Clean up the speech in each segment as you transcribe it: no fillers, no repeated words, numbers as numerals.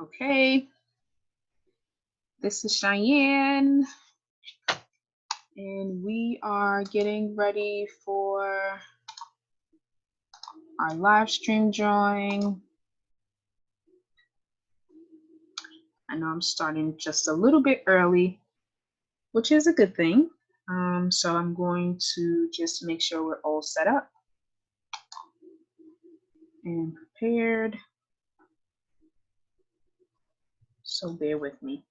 Okay, this is Cheyenne, and we are getting ready for our live stream drawing. I know I'm starting just a little bit early, which is a good thing. So I'm going to just make sure we're all set up and prepared. So bear with me.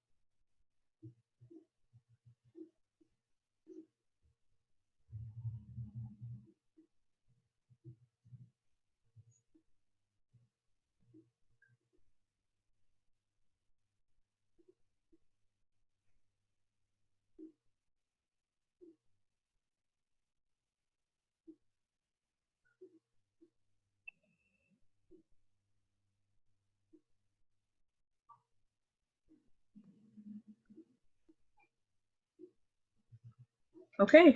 Okay.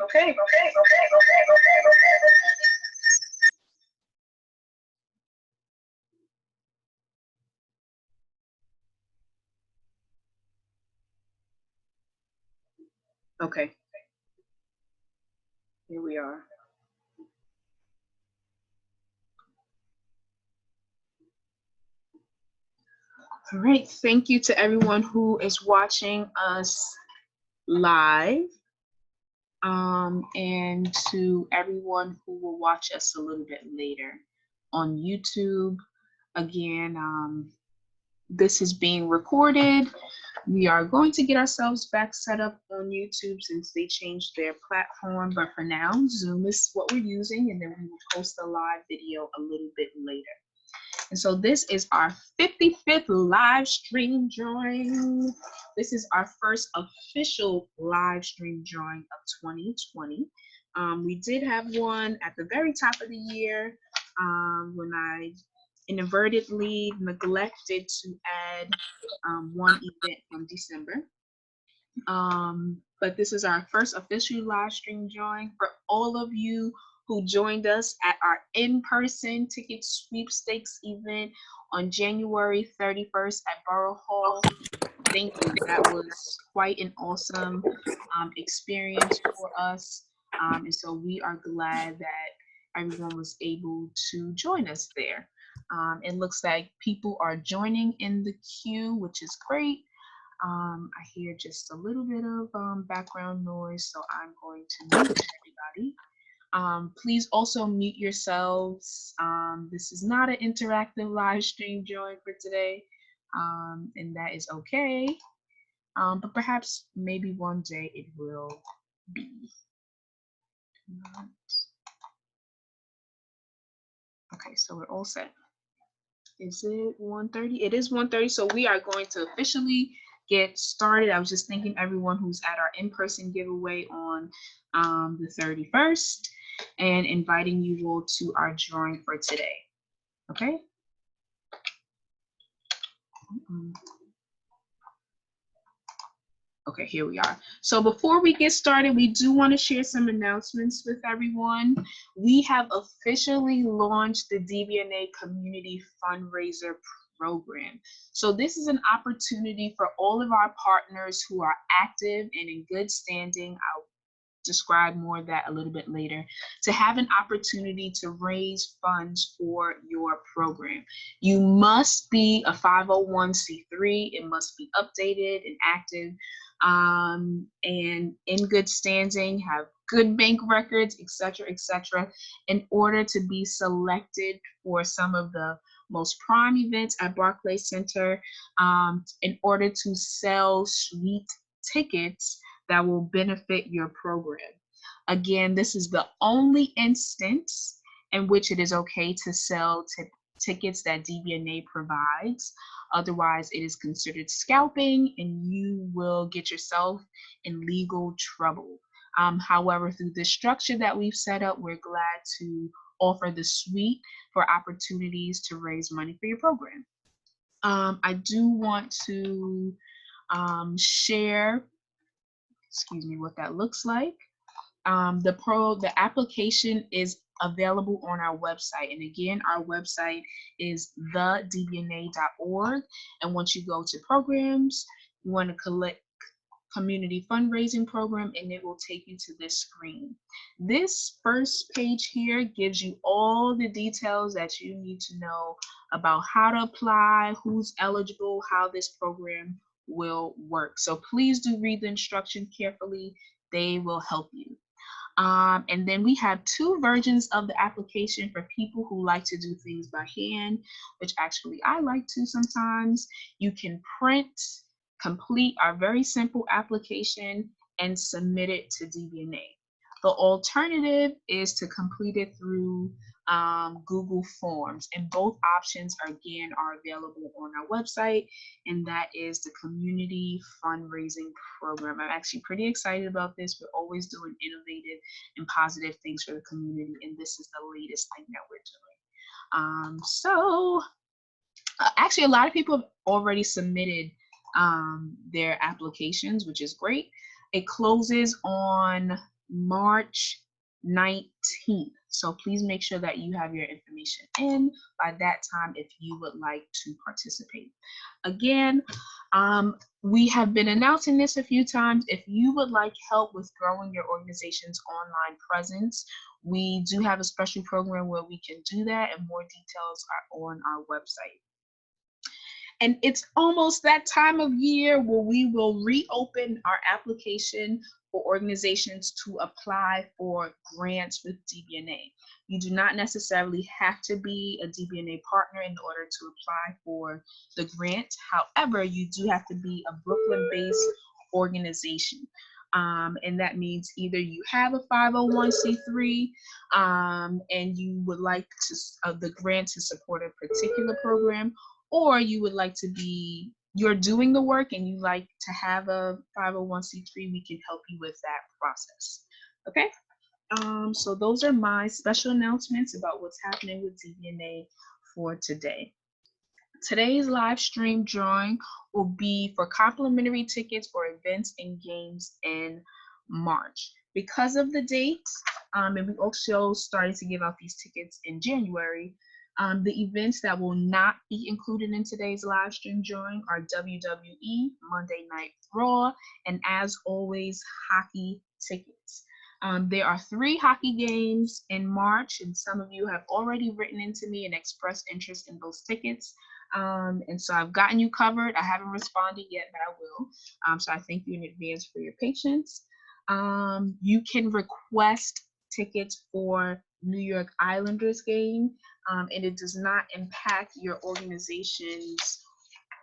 Okay. Here we are. All right. Thank you to everyone who is watching us live. And to everyone who will watch us a little bit later on YouTube. Again, this is being recorded. We are going to get ourselves back set up on YouTube since they changed their platform, but for now, Zoom is what we're using, and then we will post a live video a little bit later. And so this is our 55th live stream drawing. This is our first official live stream drawing of 2020. We did have one at the very top of the year when I inadvertently neglected to add one event from December. But this is our first official live stream drawing for all of you who joined us at our in-person ticket sweepstakes event on January 31st at Borough Hall. Thank you. That was quite an awesome experience for us. And so we are glad that everyone was able to join us there. It looks like people are joining in the queue, which is great. I hear just a little bit of background noise, so I'm going to mute everybody. Please also mute yourselves. This is not an interactive live stream drawing for today, and that is okay. But perhaps maybe one day it will be. Okay, so we're all set. Is it 1:30? It is 1:30, so we are going to officially get started. I was just thanking everyone who's at our in-person giveaway on the 31st and inviting you all to our drawing for today. Okay. Okay, here we are. So before we get started, we do want to share some announcements with everyone. We have officially launched the DBNA Community Fundraiser Program. So this is an opportunity for all of our partners who are active and in good standing. I'll describe more of that a little bit later, to have an opportunity to raise funds for your program. You must be a 501c3. It must be updated and active and in good standing, have good bank records, etc., in order to be selected for some of the most prime events at Barclays Center, in order to sell sweet tickets that will benefit your program. Again, this is the only instance in which it is okay to sell tickets that DBNA provides. Otherwise, it is considered scalping and you will get yourself in legal trouble. However, through the structure that we've set up, we're glad to offer the suite for opportunities to raise money for your program. I do want to share, excuse me, what that looks like. The application is available on our website. And again, our website is thedbna.org. And once you go to programs, you want to collect community fundraising program, and it will take you to this screen. This first page here gives you all the details that you need to know about how to apply, who's eligible, how this program will work. So please do read the instructions carefully. They will help you. And then we have two versions of the application for people who like to do things by hand, which actually I like to sometimes. You can print, complete our very simple application, and submit it to DBNA. The alternative is to complete it through Google Forms, and both options again are available on our website, and that is the Community Fundraising Program. I'm actually pretty excited about this. We're always doing innovative and positive things for the community, and this is the latest thing that we're doing. Actually, a lot of people have already submitted their applications, which is great. It closes on March 19th. So please make sure that you have your information in by that time if you would like to participate. Again, we have been announcing this a few times. If you would like help with growing your organization's online presence, we do have a special program where we can do that, and more details are on our website. And it's almost that time of year where we will reopen our application for organizations to apply for grants with DBNA. You do not necessarily have to be a DBNA partner in order to apply for the grant. However, you do have to be a Brooklyn-based organization. And that means either you have a 501c3 and you would like to the grant to support a particular program, or you would like to be, you're doing the work and you like to have a 501c3, we can help you with that process. Okay, so those are my special announcements about what's happening with DBNA for today. Today's live stream drawing will be for complimentary tickets for events and games in March. Because of the dates, and we also started to give out these tickets in January, the events that will not be included in today's live stream drawing are WWE, Monday Night Raw, and as always, hockey tickets. There are 3 hockey games in March, and some of you have already written into me and expressed interest in those tickets. And so I've gotten you covered. I haven't responded yet, but I will. So I thank you in advance for your patience. You can request tickets for New York Islanders game, and it does not impact your organization's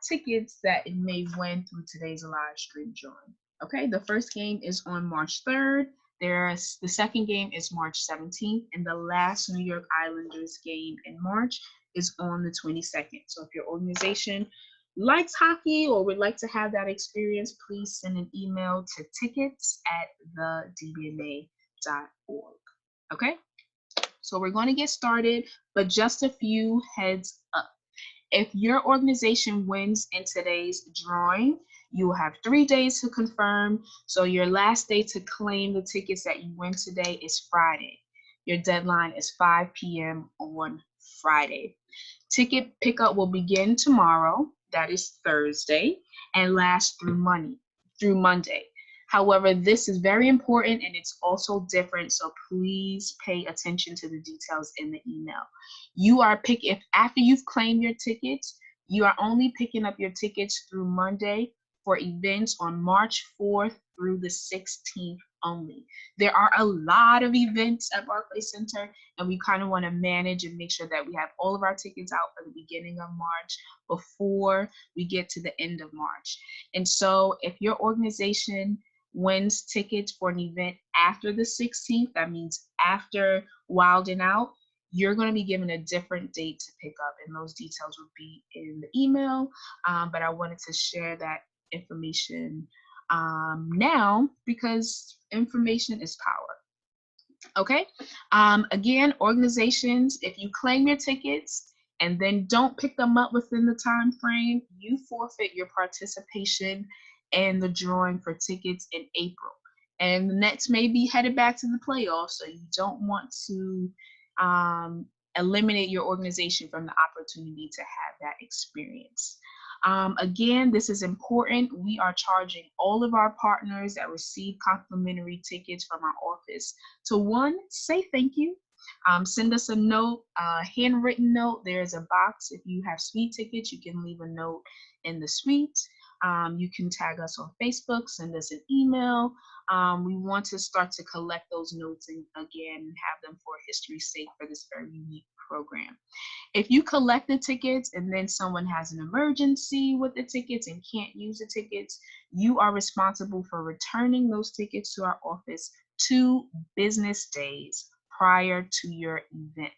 tickets that it may win through today's live stream drawing. Okay, the first game is on March 3rd. The second game is March 17th, and the last New York Islanders game in March is on the 22nd. So if your organization likes hockey or would like to have that experience, please send an email to tickets@thedbna.org. Okay, so we're going to get started, but just a few heads up. If your organization wins in today's drawing, you will have 3 days to confirm. So your last day to claim the tickets that you win today is Friday. Your deadline is 5 p.m. on Friday. Ticket pickup will begin tomorrow, that is Thursday, and last through Monday. However, this is very important and it's also different, so please pay attention to the details in the email. You are if after you've claimed your tickets, you are only picking up your tickets through Monday for events on March 4th through the 16th only. There are a lot of events at Barclays Center, and we kind of want to manage and make sure that we have all of our tickets out for the beginning of March before we get to the end of March. And so if your organization wins tickets for an event after the 16th, that means after Wild 'N Out, you're going to be given a different date to pick up, and those details will be in the email. But I wanted to share that information now because information is power. Okay, again, organizations, if you claim your tickets and then don't pick them up within the time frame, you forfeit your participation in the drawing for tickets in April. And the Nets may be headed back to the playoffs, so you don't want to eliminate your organization from the opportunity to have that experience. Again, this is important. We are charging all of our partners that receive complimentary tickets from our office to, one, say thank you. Send us a note, a handwritten note. There's a box. If you have suite tickets, you can leave a note in the suite. You can tag us on Facebook, send us an email. We want to start to collect those notes and again have them for history's sake for this very unique program. If you collect the tickets and then someone has an emergency with the tickets and can't use the tickets, you are responsible for returning those tickets to our office 2 business days prior to your event.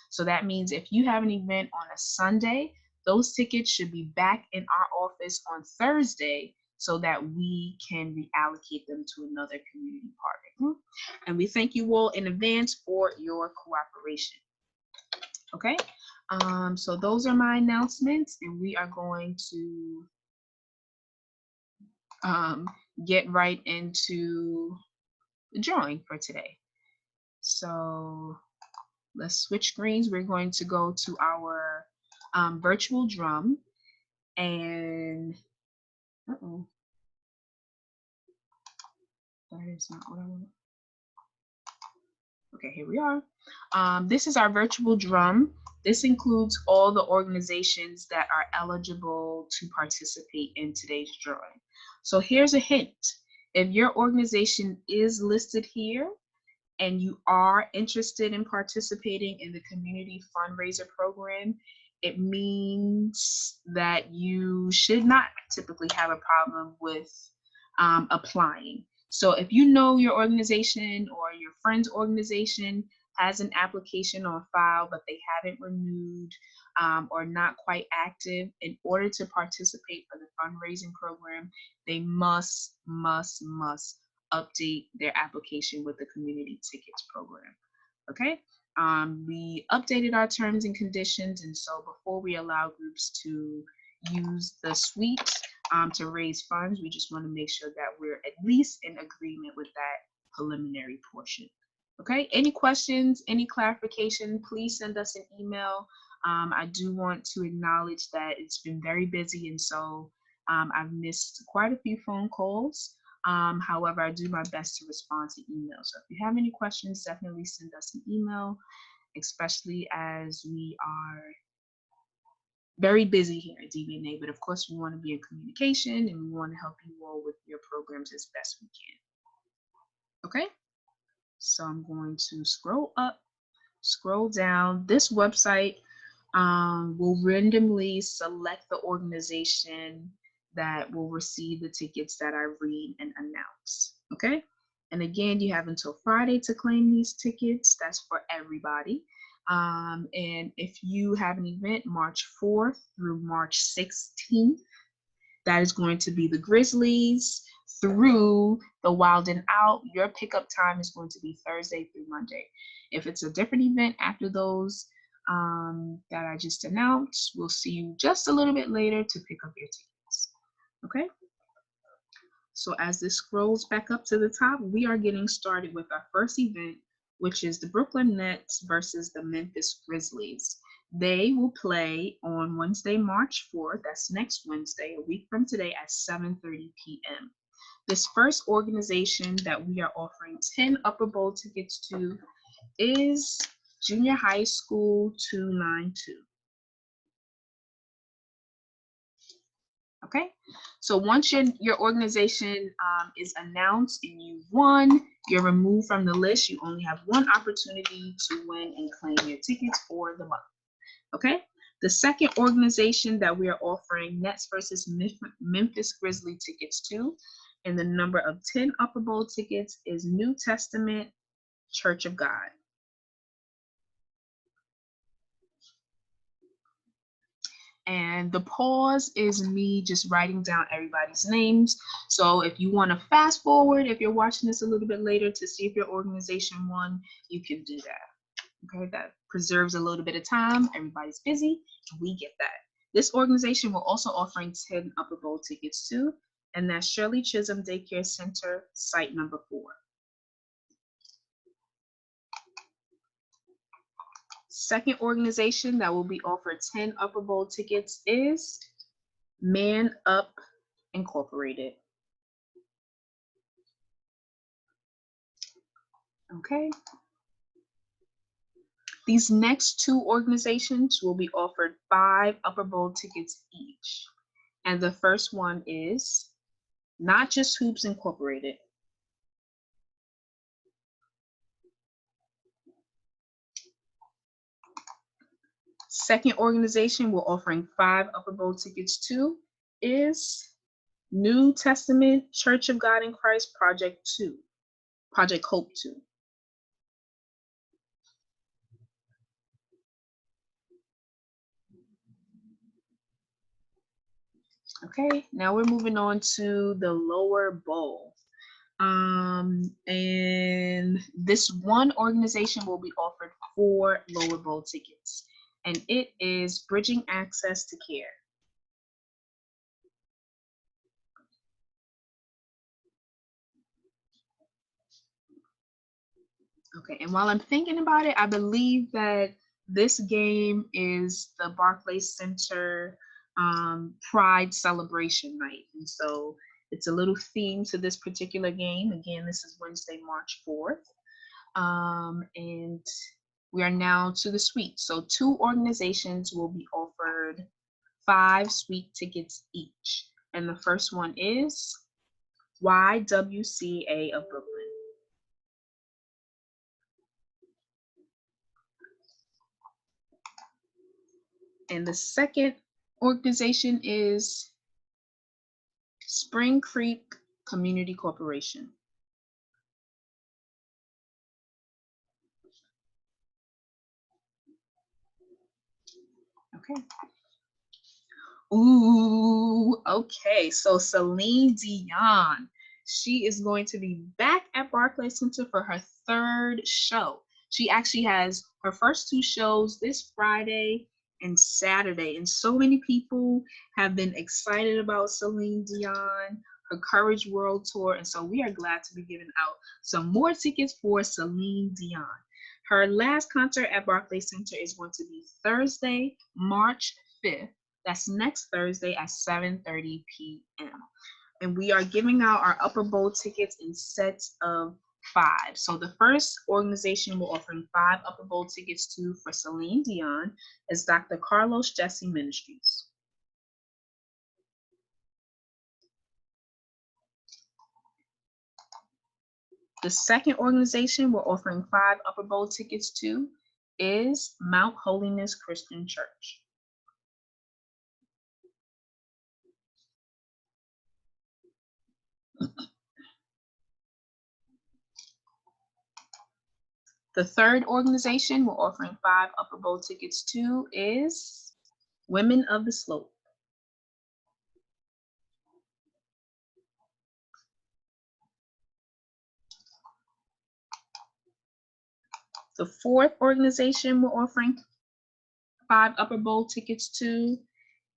So that means if you have an event on a Sunday, those tickets should be back in our office on Thursday so that we can reallocate them to another community partner group. And we thank you all in advance for your cooperation. Okay, so those are my announcements, and we are going to get right into the drawing for today. So let's switch screens. We're going to go to our virtual drum, and that is not what I want. Okay, here we are. This is our virtual drum. This includes all the organizations that are eligible to participate in today's drawing. So here's a hint. If your organization is listed here and you are interested in participating in the community fundraiser program, it means that you should not typically have a problem with applying. So if you know your organization or your friend's organization has an application on file, but they haven't renewed or not quite active, in order to participate for the fundraising program, they must update their application with the community tickets program. Okay, we updated our terms and conditions, and so before we allow groups to use the suite to raise funds, we just want to make sure that we're at least in agreement with that preliminary portion. Okay, any questions, any clarification, please send us an email. I do want to acknowledge that it's been very busy, and so I've missed quite a few phone calls. However, I do my best to respond to emails. So if you have any questions, definitely send us an email, especially as we are very busy here at DBNA. But of course, we want to be in communication and we want to help you all with your programs as best we can. Okay, so I'm going to scroll up, scroll down. This website will randomly select the organization that will receive the tickets that I read and announce. Okay, and again, you have until Friday to claim these tickets. That's for everybody. And if you have an event March 4th through March 16th, that is going to be the Grizzlies through the Wild and Out. Your pickup time is going to be Thursday through Monday. If it's a different event after those that I just announced, we'll see you just a little bit later to pick up your tickets. Okay, so as this scrolls back up to the top, we are getting started with our first event, which is the Brooklyn Nets versus the Memphis Grizzlies. They will play on Wednesday, March 4th. That's next Wednesday, a week from today at 7:30 p.m. This first organization that we are offering 10 Upper Bowl tickets to is Junior High School 292. Okay, so once your organization is announced and you've won, you're removed from the list. You only have one opportunity to win and claim your tickets for the month. Okay, the second organization that we are offering Nets versus Memphis Grizzly tickets to, and the number of 10 Upper Bowl tickets is New Testament Church of God. And the pause is me just writing down everybody's names. So if you want to fast forward, if you're watching this a little bit later to see if your organization won, you can do that. Okay, that preserves a little bit of time. Everybody's busy, we get that. This organization will also offering 10 Upper Bowl tickets too, and that's Shirley Chisholm Daycare Center, site number 4. Second organization that will be offered 10 Upper Bowl tickets is Man Up Incorporated. Okay. These next two organizations will be offered 5 Upper Bowl tickets each. And the first one is Not Just Hoops Incorporated. Second organization we're offering 5 Upper Bowl tickets to is New Testament Church of God in Christ Project Hope 2. Okay, now we're moving on to the lower bowl. And this one organization will be offered 4 lower bowl tickets, and it is Bridging Access to Care. Okay, and while I'm thinking about it, I believe that this game is the Barclays Center Pride Celebration Night. And so it's a little theme to this particular game. Again, this is Wednesday, March 4th. And we are now to the suite. So 2 organizations will be offered 5 suite tickets each. And the first one is YWCA of Brooklyn. And the second organization is Spring Creek Community Corporation. Okay. Ooh, okay. So Celine Dion, she is going to be back at Barclays Center for her 3rd show. She actually has her first 2 shows this Friday and Saturday, and so many people have been excited about Celine Dion, her Courage World Tour, and so we are glad to be giving out some more tickets for Celine Dion. Her last concert at Barclays Center is going to be Thursday, March 5th. That's next Thursday at 7:30 p.m. And we are giving out our Upper Bowl tickets in sets of 5. So the first organization we're offering 5 Upper Bowl tickets to for Celine Dion is Dr. Carlos Jesse Ministries. The second organization we're offering 5 Upper Bowl tickets to is Mount Holiness Christian Church. The third organization we're offering 5 Upper Bowl tickets to is Women of the Slope. The fourth organization we're offering 5 Upper Bowl tickets to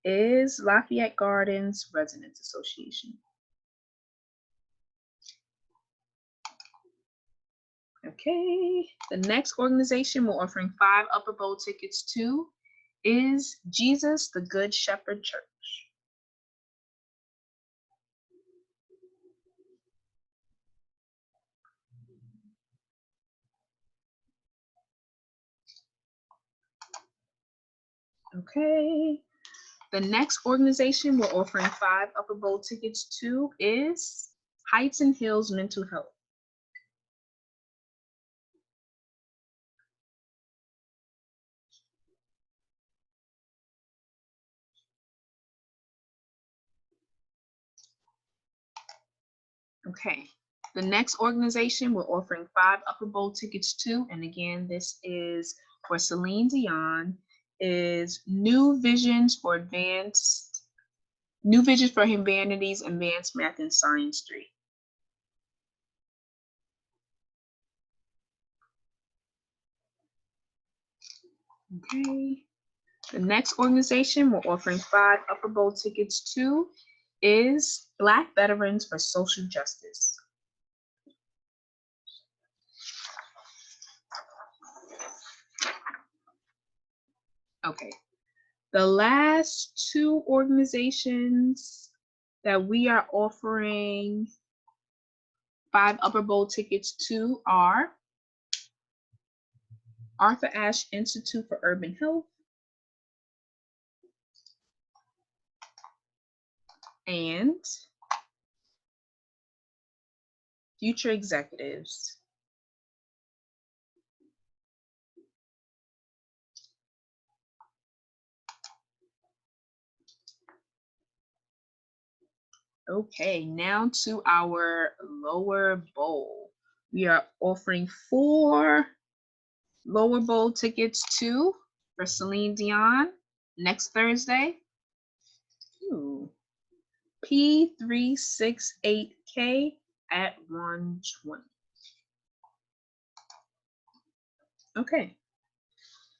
is Lafayette Gardens Residents Association. Okay, the next organization we're offering 5 Upper Bowl tickets to is Jesus the Good Shepherd Church. Okay, the next organization we're offering 5 Upper Bowl tickets to is Heights and Hills Mental Health. Okay, the next organization we're offering 5 Upper Bowl tickets to, and again, this is for Celine Dion, is New Visions for Humanities, Advanced Math and Science 3. Okay, the next organization we're offering 5 Upper Bowl tickets to is Black Veterans for Social Justice. Okay. The last two organizations that we are offering 5 Upper Bowl tickets to are Arthur Ashe Institute for Urban Health and Future Executives. Okay, now to our lower bowl. We are offering 4 lower bowl tickets to for Celine Dion next Thursday. P368K at 120. Okay,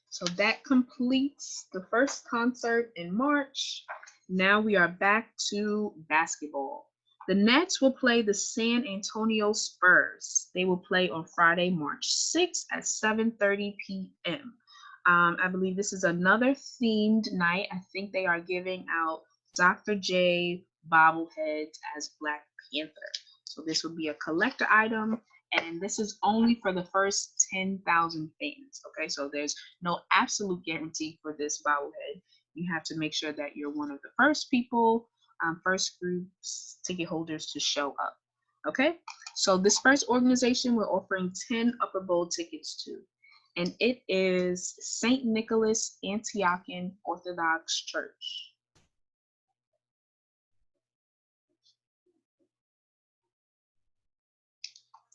so that completes the first concert in March. Now we are back to basketball. The Nets will play the San Antonio Spurs. They will play on Friday, March 6th at 7:30 p.m. I believe this is another themed night. I think they are giving out Dr. J bobbleheads as Black Panther. So this will be a collector item, and this is only for the first 10,000 fans. Okay, so there's no absolute guarantee for this bobblehead. You have to make sure that you're one of the first people, first groups, ticket holders to show up. Okay, so this first organization we're offering 10 Upper Bowl tickets to, and it is St. Nicholas Antiochian Orthodox Church.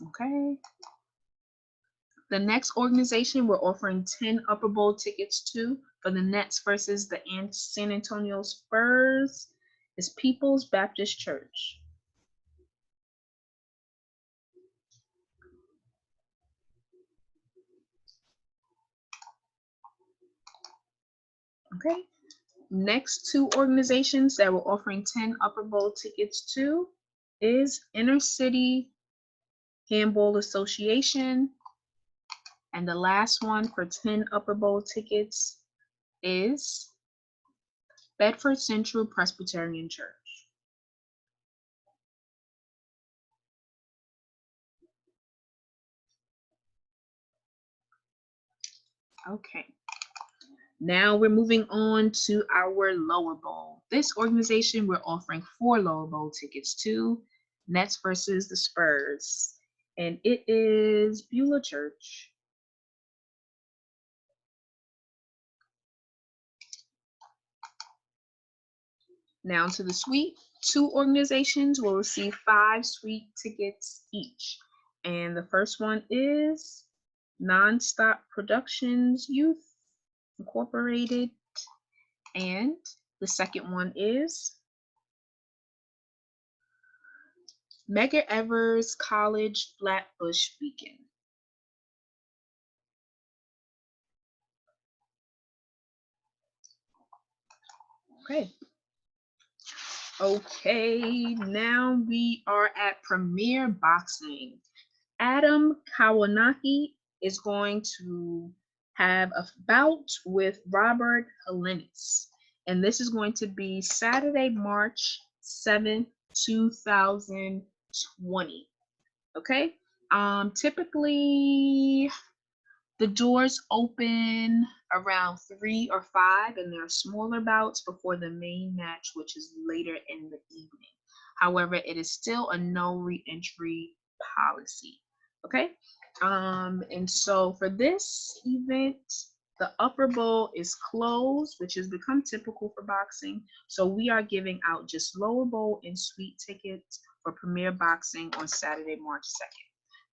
Okay. The next organization we're offering 10 Upper Bowl tickets to for the Nets versus the San Antonio Spurs is People's Baptist Church. Okay. Next two organizations that we're offering 10 Upper Bowl tickets to is Inner City Handball Association. And the last one for 10 Upper Bowl tickets is Bedford Central Presbyterian Church. Okay. Now we're moving on to our lower bowl. This organization we're offering 4 lower bowl tickets to, Nets versus the Spurs. And it is Beulah Church. Now to the suite. 2 organizations will receive 5 suite tickets each. And the first one is Nonstop Productions Youth Incorporated. And the second one is Medgar Evers College Flatbush Beacon. Okay. Okay, now we are at Premier Boxing. Adam Kawanaki is going to have a bout with Robert Helenis. And this is going to be Saturday, March 7th, 2020. Okay? Typically the doors open around 3 or 5, and there are smaller bouts before the main match, which is later in the evening. However, it is still a no re-entry policy. Okay, and so for this event, the upper bowl is closed, which has become typical for boxing. So we are giving out just lower bowl and suite tickets for Premier Boxing on Saturday, March 2nd.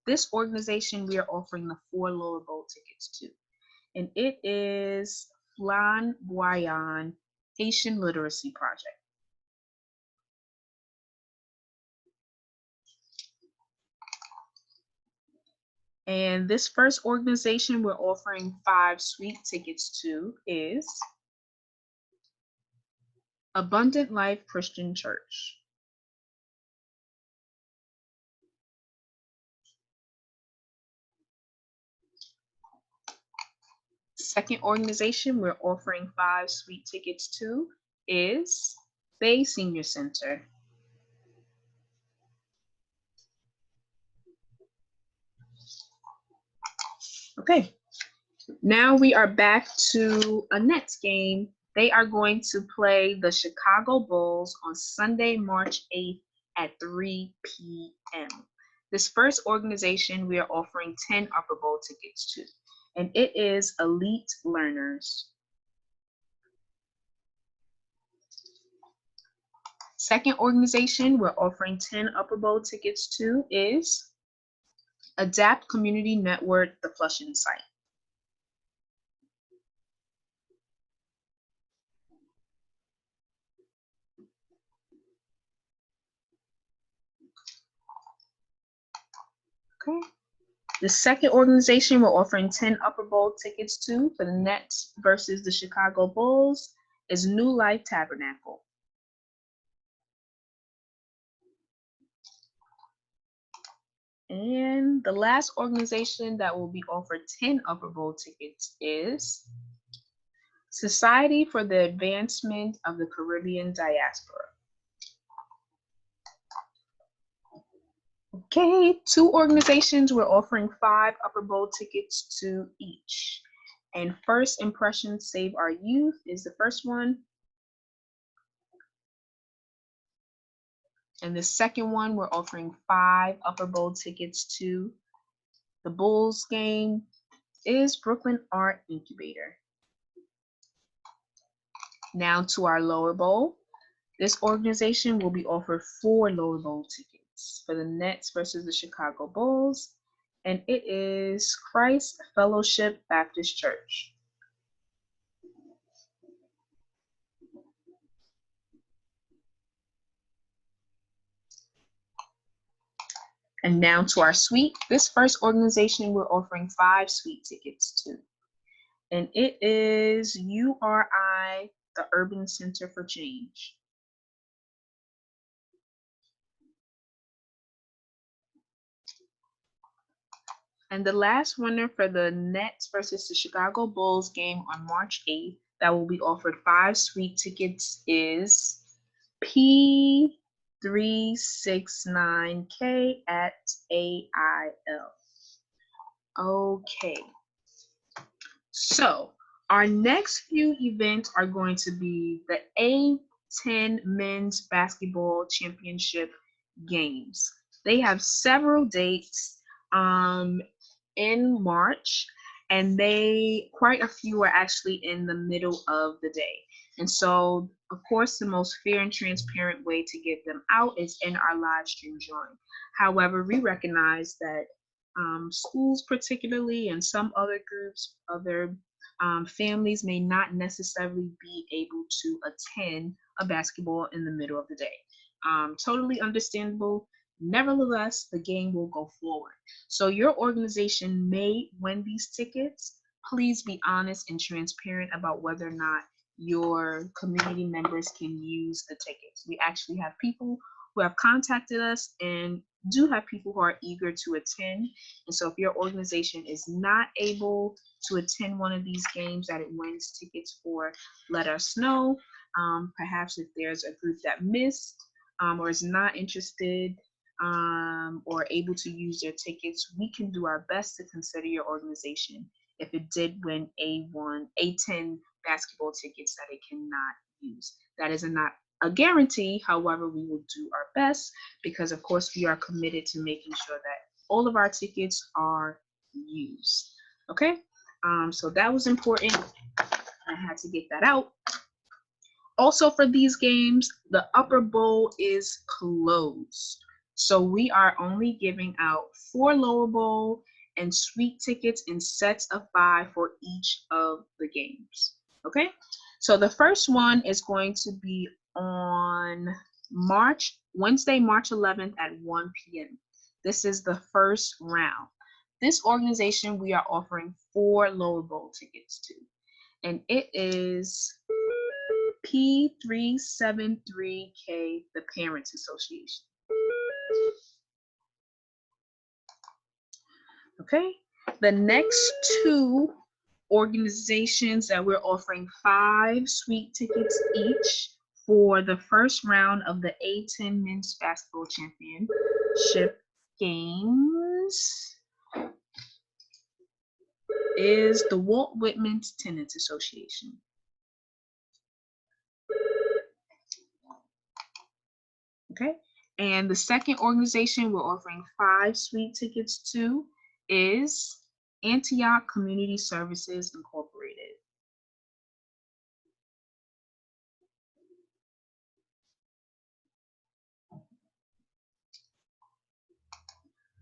This organization we are offering the 4 lower bowl tickets to, and it is Flamboyant Haitian Literacy Project. And this first organization we're offering 5 suite tickets to is Abundant Life Christian Church. Second organization we're offering 5 suite tickets to is Bay Senior Center. Okay, now we are back to a Nets game. They are going to play the Chicago Bulls on Sunday, March 8th at 3 p.m. This first organization we are offering 10 Upper Bowl tickets to, and it is Elite Learners. Second organization we're offering 10 Upper Bowl tickets to is Adapt Community Network, the Flushing site. Okay. The second organization we're offering 10 Upper Bowl tickets to for the Nets versus the Chicago Bulls is New Life Tabernacle. And the last organization that will be offered 10 Upper Bowl tickets is Society for the Advancement of the Caribbean Diaspora. Okay, 2 organizations we're offering 5 Upper Bowl tickets to each. And First Impressions Save Our Youth is the first one. And the second one, we're offering 5 Upper Bowl tickets to. The Bulls game is Brooklyn Art Incubator. Now to our lower bowl. This organization will be offered 4 lower bowl tickets for the Nets versus the Chicago Bulls, and it is Christ Fellowship Baptist Church. And now to our suite. This first organization we're offering 5 suite tickets to, and it is URI, the Urban Center for Change. And the last winner for the Nets versus the Chicago Bulls game on March 8th that will be offered 5 suite tickets is P369K at AIL. Okay. So our next few events are going to be the A10 Men's Basketball Championship games. They have several dates in March, and quite a few are actually in the middle of the day. And so, of course, the most fair and transparent way to get them out is in our live stream drawing. However, we recognize that schools particularly and some other groups, other families may not necessarily be able to attend a basketball in the middle of the day. Totally understandable. Nevertheless, the game will go forward. So your organization may win these tickets. Please be honest and transparent about whether or not your community members can use the tickets. We actually have people who have contacted us and do have people who are eager to attend. And so if your organization is not able to attend one of these games that it wins tickets for, let us know. Perhaps if there's a group that missed or is not interested or able to use their tickets, we can do our best to consider your organization if it did win A10 basketball tickets that it cannot use. That is not a guarantee. However, we will do our best because, of course, we are committed to making sure that all of our tickets are used. Okay, so that was important. I had to get that out. Also, for these games, the upper bowl is closed. So we are only giving out 4 lower bowl and suite tickets in sets of 5 for each of the games. Okay, so the first one is going to be on Wednesday, March 11th at 1 p.m. This is the first round. This organization we are offering 4 lower bowl tickets to, and it is P373K, the Parents Association. Okay, the next 2 organizations that we're offering 5 suite tickets each for the first round of the A10 Men's Basketball Championship games is the Walt Whitman Tennis Association. Okay, and the second organization we're offering 5 suite tickets to is Antioch Community Services Incorporated.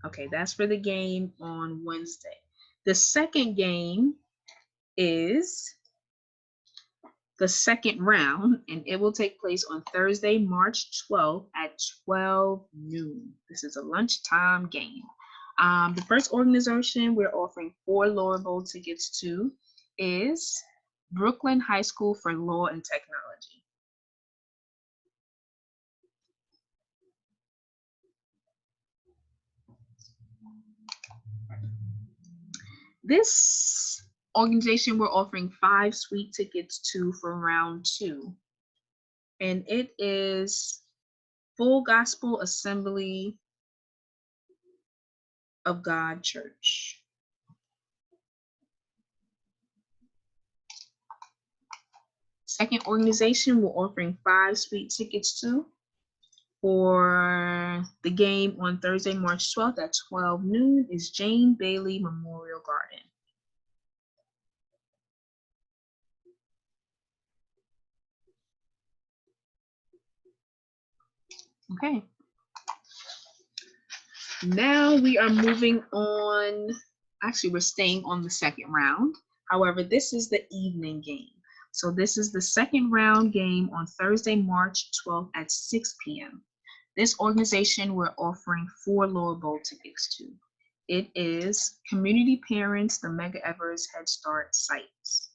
Okay, that's for the game on Wednesday. The second game is the second round, and it will take place on Thursday, March 12th at 12 noon. This is a lunchtime game. The first organization we're offering 4 lower bowl tickets to is Brooklyn High School for Law and Technology. This organization we're offering 5 suite tickets to for round 2, and it is Full Gospel Assembly of God Church. Second organization we're offering 5 suite tickets to for the game on Thursday, March 12th at 12 noon is Jane Bailey Memorial Garden. Okay. Now we are moving on. Actually, we're staying on the second round. However, this is the evening game. So this is the second round game on Thursday, March 12th at 6 p.m. This organization we're offering 4 lower bowl tickets to. It is Community Parents, the Mega Evers Head Start Sites.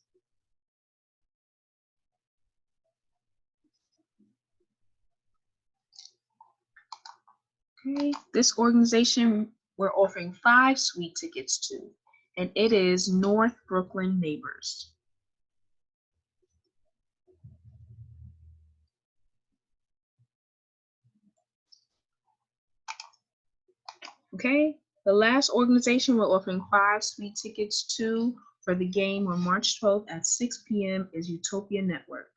Okay, this organization we're offering 5 suite tickets to, and it is North Brooklyn Neighbors. Okay, the last organization we're offering 5 suite tickets to for the game on March 12th at 6 p.m. is Utopia Network.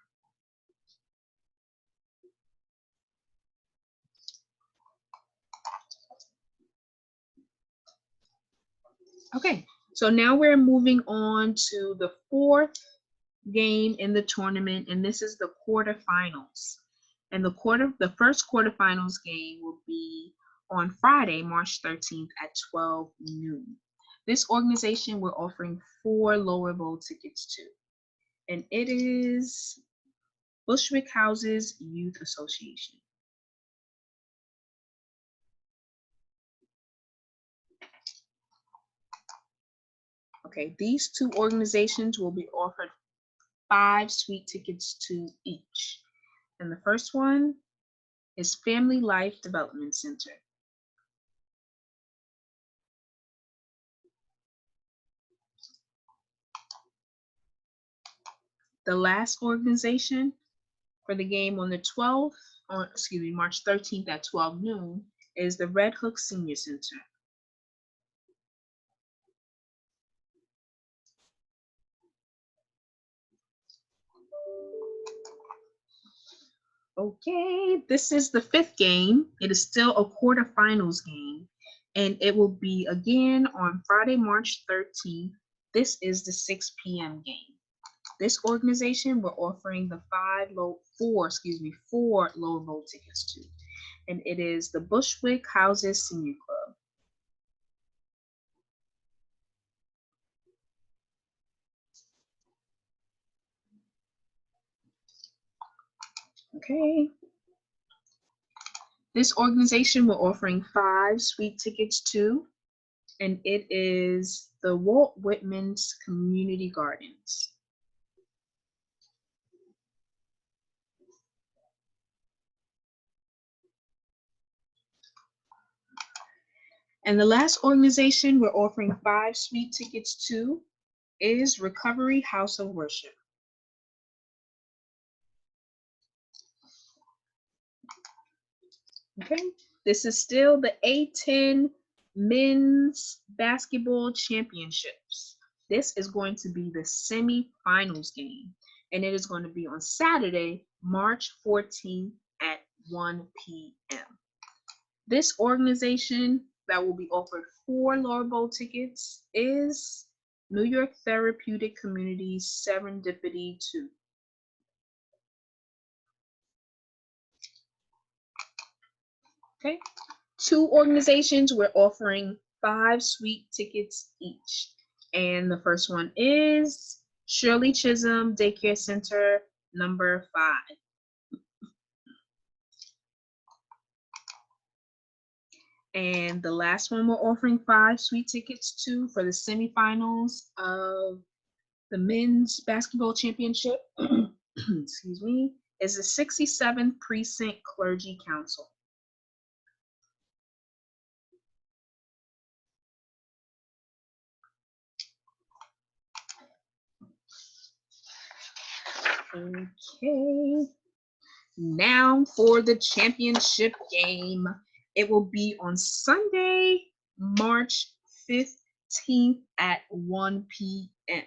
Okay, so now we're moving on to the 4th game in the tournament, and this is the quarterfinals. And the first quarterfinals game will be on Friday, March 13th at 12 noon. This organization we're offering 4 lower bowl tickets to, and it is Bushwick Houses Youth Association. Okay, these 2 organizations will be offered 5 suite tickets to each. And the first one is Family Life Development Center. The last organization for the game on the 12th, or excuse me, March 13th at 12 noon is the Red Hook Senior Center. Okay, this is the 5th game. It is still a quarterfinals game, and it will be again on Friday, March 13th. This is the 6 p.m. game. This organization we're offering the 4 lower bowl tickets to, and it is the Bushwick Houses Senior Club. Okay. This organization we're offering 5 suite tickets to, and it is the Walt Whitman's Community Gardens. And the last organization we're offering 5 suite tickets to is Recovery House of Worship. Okay, this is still the A10 Men's Basketball Championships. This is going to be the semi-finals game, and it is going to be on Saturday, March 14th at 1 p.m. This organization that will be offered 4 lower bowl tickets is New York Therapeutic Community's Serendipity 2. Okay, 2 organizations we're offering 5 suite tickets each. And the first one is Shirley Chisholm Daycare Center number 5. And the last one we're offering 5 suite tickets to for the semifinals of the men's basketball championship, excuse me, is the 67th Precinct Clergy Council. Okay, now for the championship game. It will be on Sunday, March 15th at 1 p.m.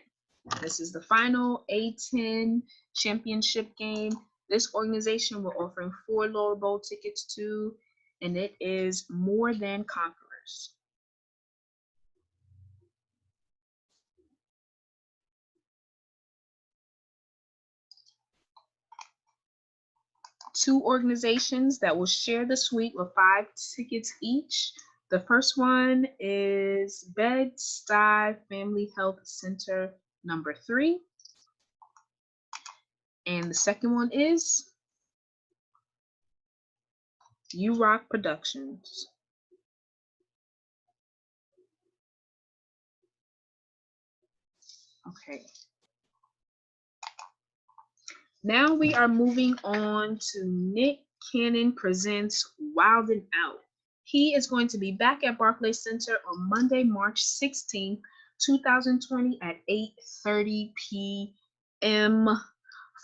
This is the final A10 championship game. This organization we're offering 4 lower bowl tickets to, and it is More Than Conquerors. Two organizations that will share the suite with 5 tickets each. The first one is Bed-Stuy Family Health Center number 3. And the second one is U-Rock Productions. Okay. Now we are moving on to Nick Cannon Presents Wild 'N Out. He is going to be back at Barclays Center on Monday, March 16th, 2020 at 8:30 p.m.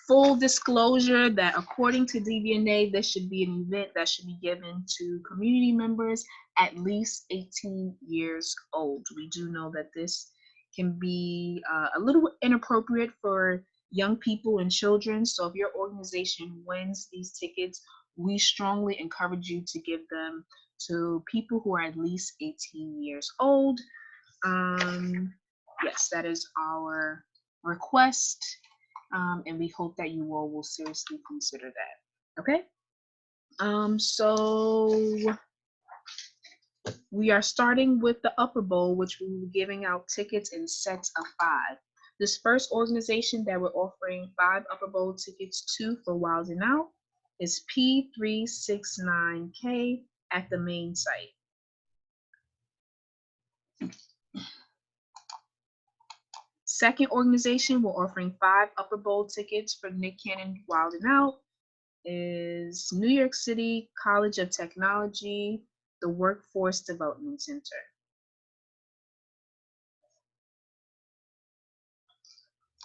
Full disclosure that according to DBNA, this should be an event that should be given to community members at least 18 years old. We do know that this can be a little inappropriate for young people and children. So if your organization wins these tickets, we strongly encourage you to give them to people who are at least 18 years old. Yes, that is our request. And we hope that you all will seriously consider that. Okay. So we are starting with the Upper Bowl, which we will be giving out tickets in sets of 5. This first organization that we're offering 5 Upper Bowl tickets to for Wild 'N Out is P369K at the main site. Second organization we're offering 5 Upper Bowl tickets for Nick Cannon Wild 'N Out is New York City College of Technology, the Workforce Development Center.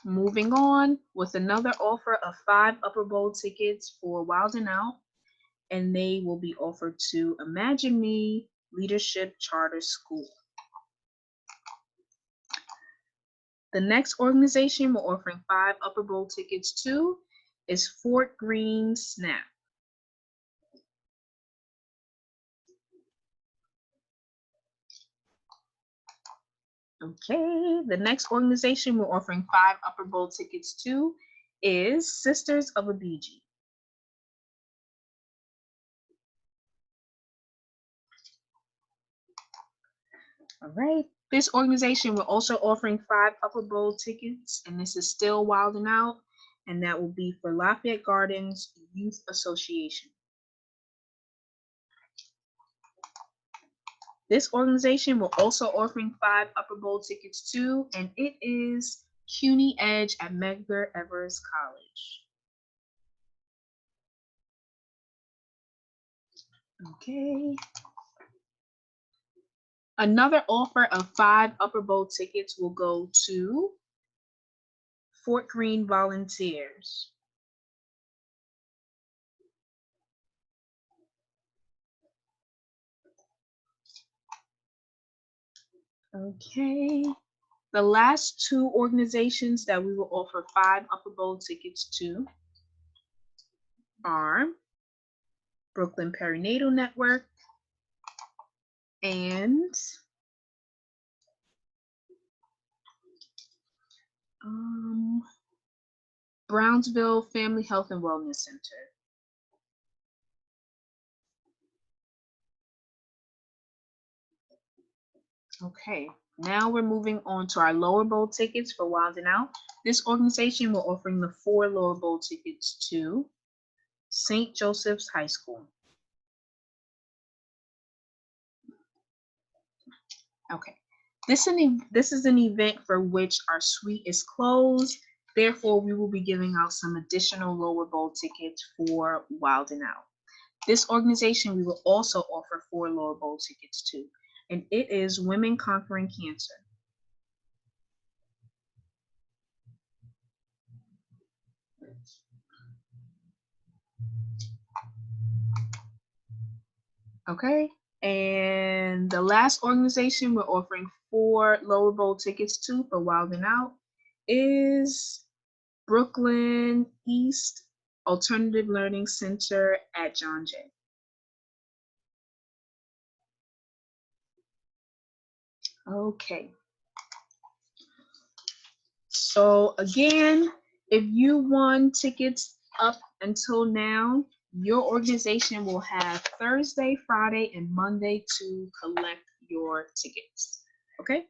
Moving on with another offer of 5 Upper Bowl tickets for Wild 'N Out, and they will be offered to Imagine Me Leadership Charter School. The next organization we're offering 5 Upper Bowl tickets to is Fort Greene SNAP. Okay, the next organization we're offering 5 Upper Bowl tickets to is Sisters of Abiji. All right, this organization we're also offering 5 Upper Bowl tickets, and this is still Wild 'N Out, and that will be for Lafayette Gardens Youth Association. This organization we're also offering 5 Upper Bowl tickets to, and it is CUNY Edge at Medgar Evers College. Okay. Another offer of 5 Upper Bowl tickets will go to Fort Greene Volunteers. Okay. The last two organizations that we will offer 5 Upper Bowl tickets to are Brooklyn Perinatal Network and Brownsville Family Health and Wellness Center. Okay, now we're moving on to our lower bowl tickets for Wild 'N Out. This organization will offering the 4 lower bowl tickets to St. Joseph's High School. Okay, this is an event for which our suite is closed. Therefore, we will be giving out some additional lower bowl tickets for Wild 'N Out. This organization we will also offer 4 lower bowl tickets to, and it is Women Conquering Cancer. Okay, and the last organization we're offering 4 lower bowl tickets to for Wild 'N Out is Brooklyn East Alternative Learning Center at John Jay. Okay. So again, if you won tickets up until now, your organization will have Thursday, Friday, and Monday to collect your tickets. Okay.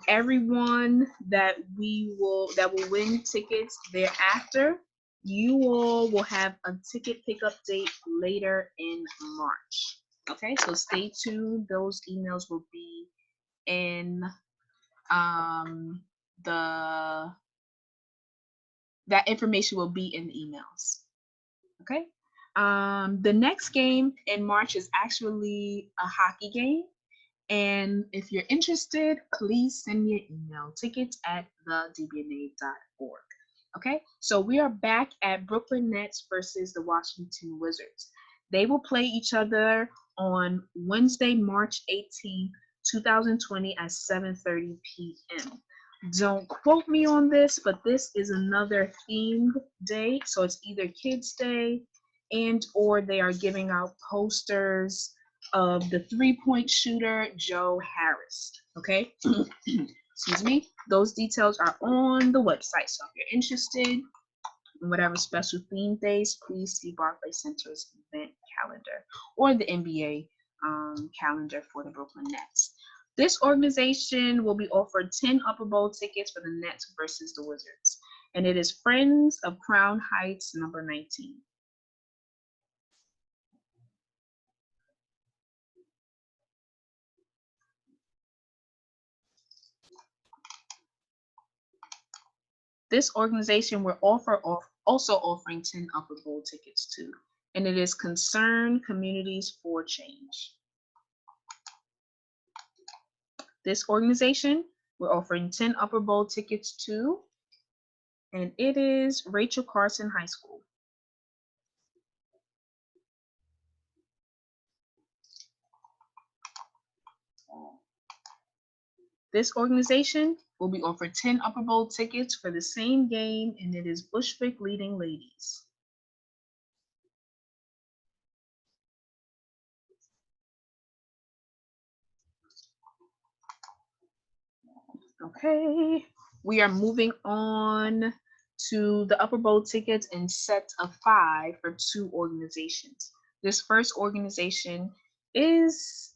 Everyone that will win tickets thereafter, you all will have a ticket pickup date later in March. Okay, so stay tuned. Those emails will be in that information will be in the emails. Okay. The next game in March is actually a hockey game. And if you're interested, please send me an email, tickets@thedbna.org. Okay, so we are back at Brooklyn Nets versus the Washington Wizards. They will play each other on Wednesday, March 18th, 2020 at 7:30 p.m. Don't quote me on this, but this is another themed day. So it's either Kids Day and or they are giving out posters of the 3-point shooter, Joe Harris. Okay. Excuse me. Those details are on the website. So if you're interested in whatever special theme days, please see Barclays Center's event calendar or the NBA calendar for the Brooklyn Nets. This organization will be offered 10 Upper Bowl tickets for the Nets versus the Wizards. And it is Friends of Crown Heights, number 19. This organization will also offering 10 Upper Bowl tickets too. And it is Concerned Communities for Change. This organization, we're offering 10 Upper Bowl tickets to, and it is Rachel Carson High School. This organization will be offered 10 Upper Bowl tickets for the same game, and it is Bushwick Leading Ladies. Okay, we are moving on to the Upper Bowl tickets in sets of 5 for 2 organizations. This first organization is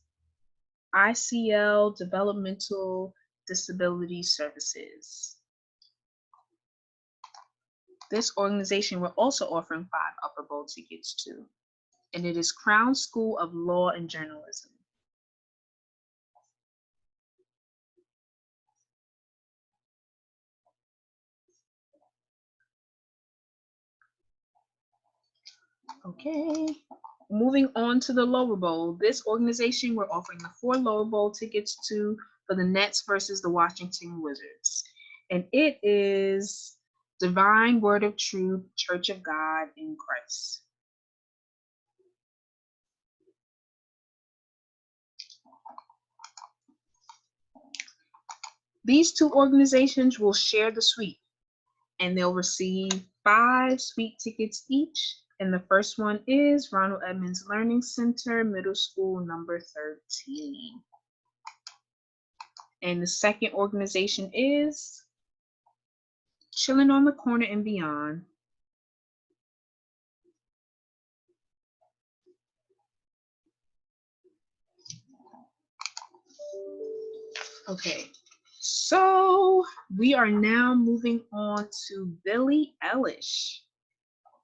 ICL Developmental Disability Services. This organization will also offering 5 Upper Bowl tickets too, and it is Crown School of Law and Journalism. Okay, moving on to the lower bowl. This organization we're offering the 4 lower bowl tickets to for the Nets versus the Washington Wizards. And it is Divine Word of Truth Church of God in Christ. These two organizations will share the suite, and they'll receive 5 suite tickets each. And the first one is Ronald Edmonds Learning Center, Middle School number 13. And the second organization is Chilling on the Corner and Beyond. Okay, so we are now moving on to Billie Eilish.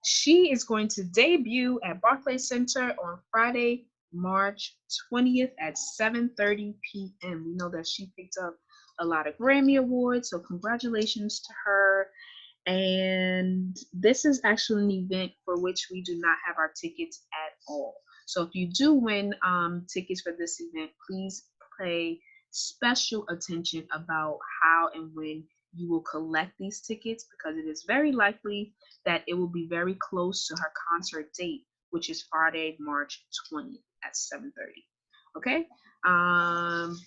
She is going to debut at Barclays Center on Friday, March 20th at 7:30 p.m. We know that she picked up a lot of Grammy Awards, so congratulations to her. And this is actually an event for which we do not have our tickets at all. So if you do win tickets for this event, please pay special attention about how and when you will collect these tickets, because it is very likely that it will be very close to her concert date, which is Friday, March 20th at 7:30. Okay.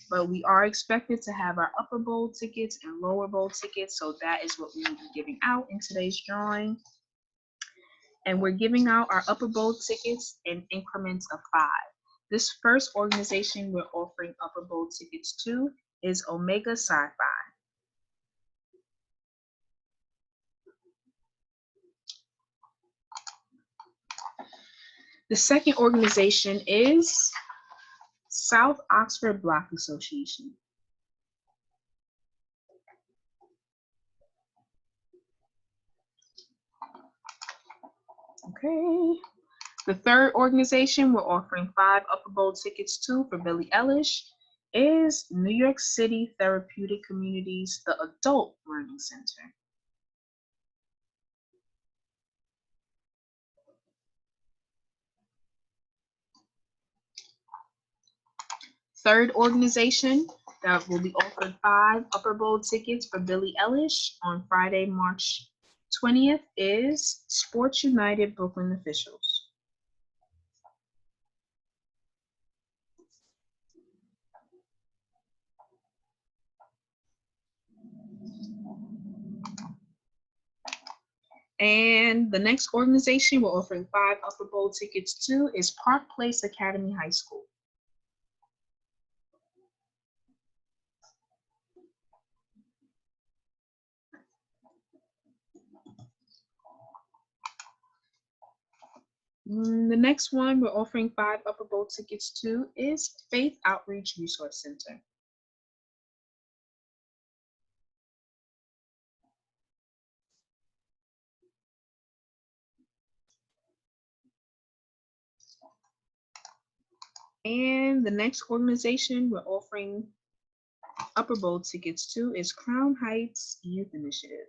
But we are expected to have our upper bowl tickets and lower bowl tickets, so that is what we will be giving out in today's drawing. And we're giving out our upper bowl tickets in increments of 5. This first organization we're offering upper bowl tickets to is Omega Sci-Fi. The second organization is South Oxford Block Association. Okay. The third organization we're offering 5 upper bowl tickets to for Billie Eilish is New York City Therapeutic Communities, the Adult Learning Center. Third organization that will be offered 5 upper bowl tickets for Billie Eilish on Friday, March 20th is Sports United Brooklyn Officials. And the next organization we're offering 5 upper bowl tickets to is Park Place Academy High School. The next one we're offering 5 upper bowl tickets to is Faith Outreach Resource Center. And the next organization we're offering upper bowl tickets to is Crown Heights Youth Initiative.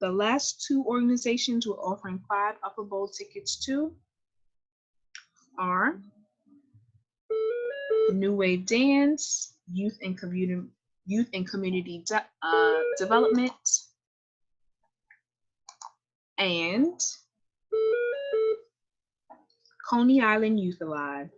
The last 2 organizations we're offering 5 upper bowl tickets to are New Wave Dance, Youth and Community Development, and Coney Island Youth Alive.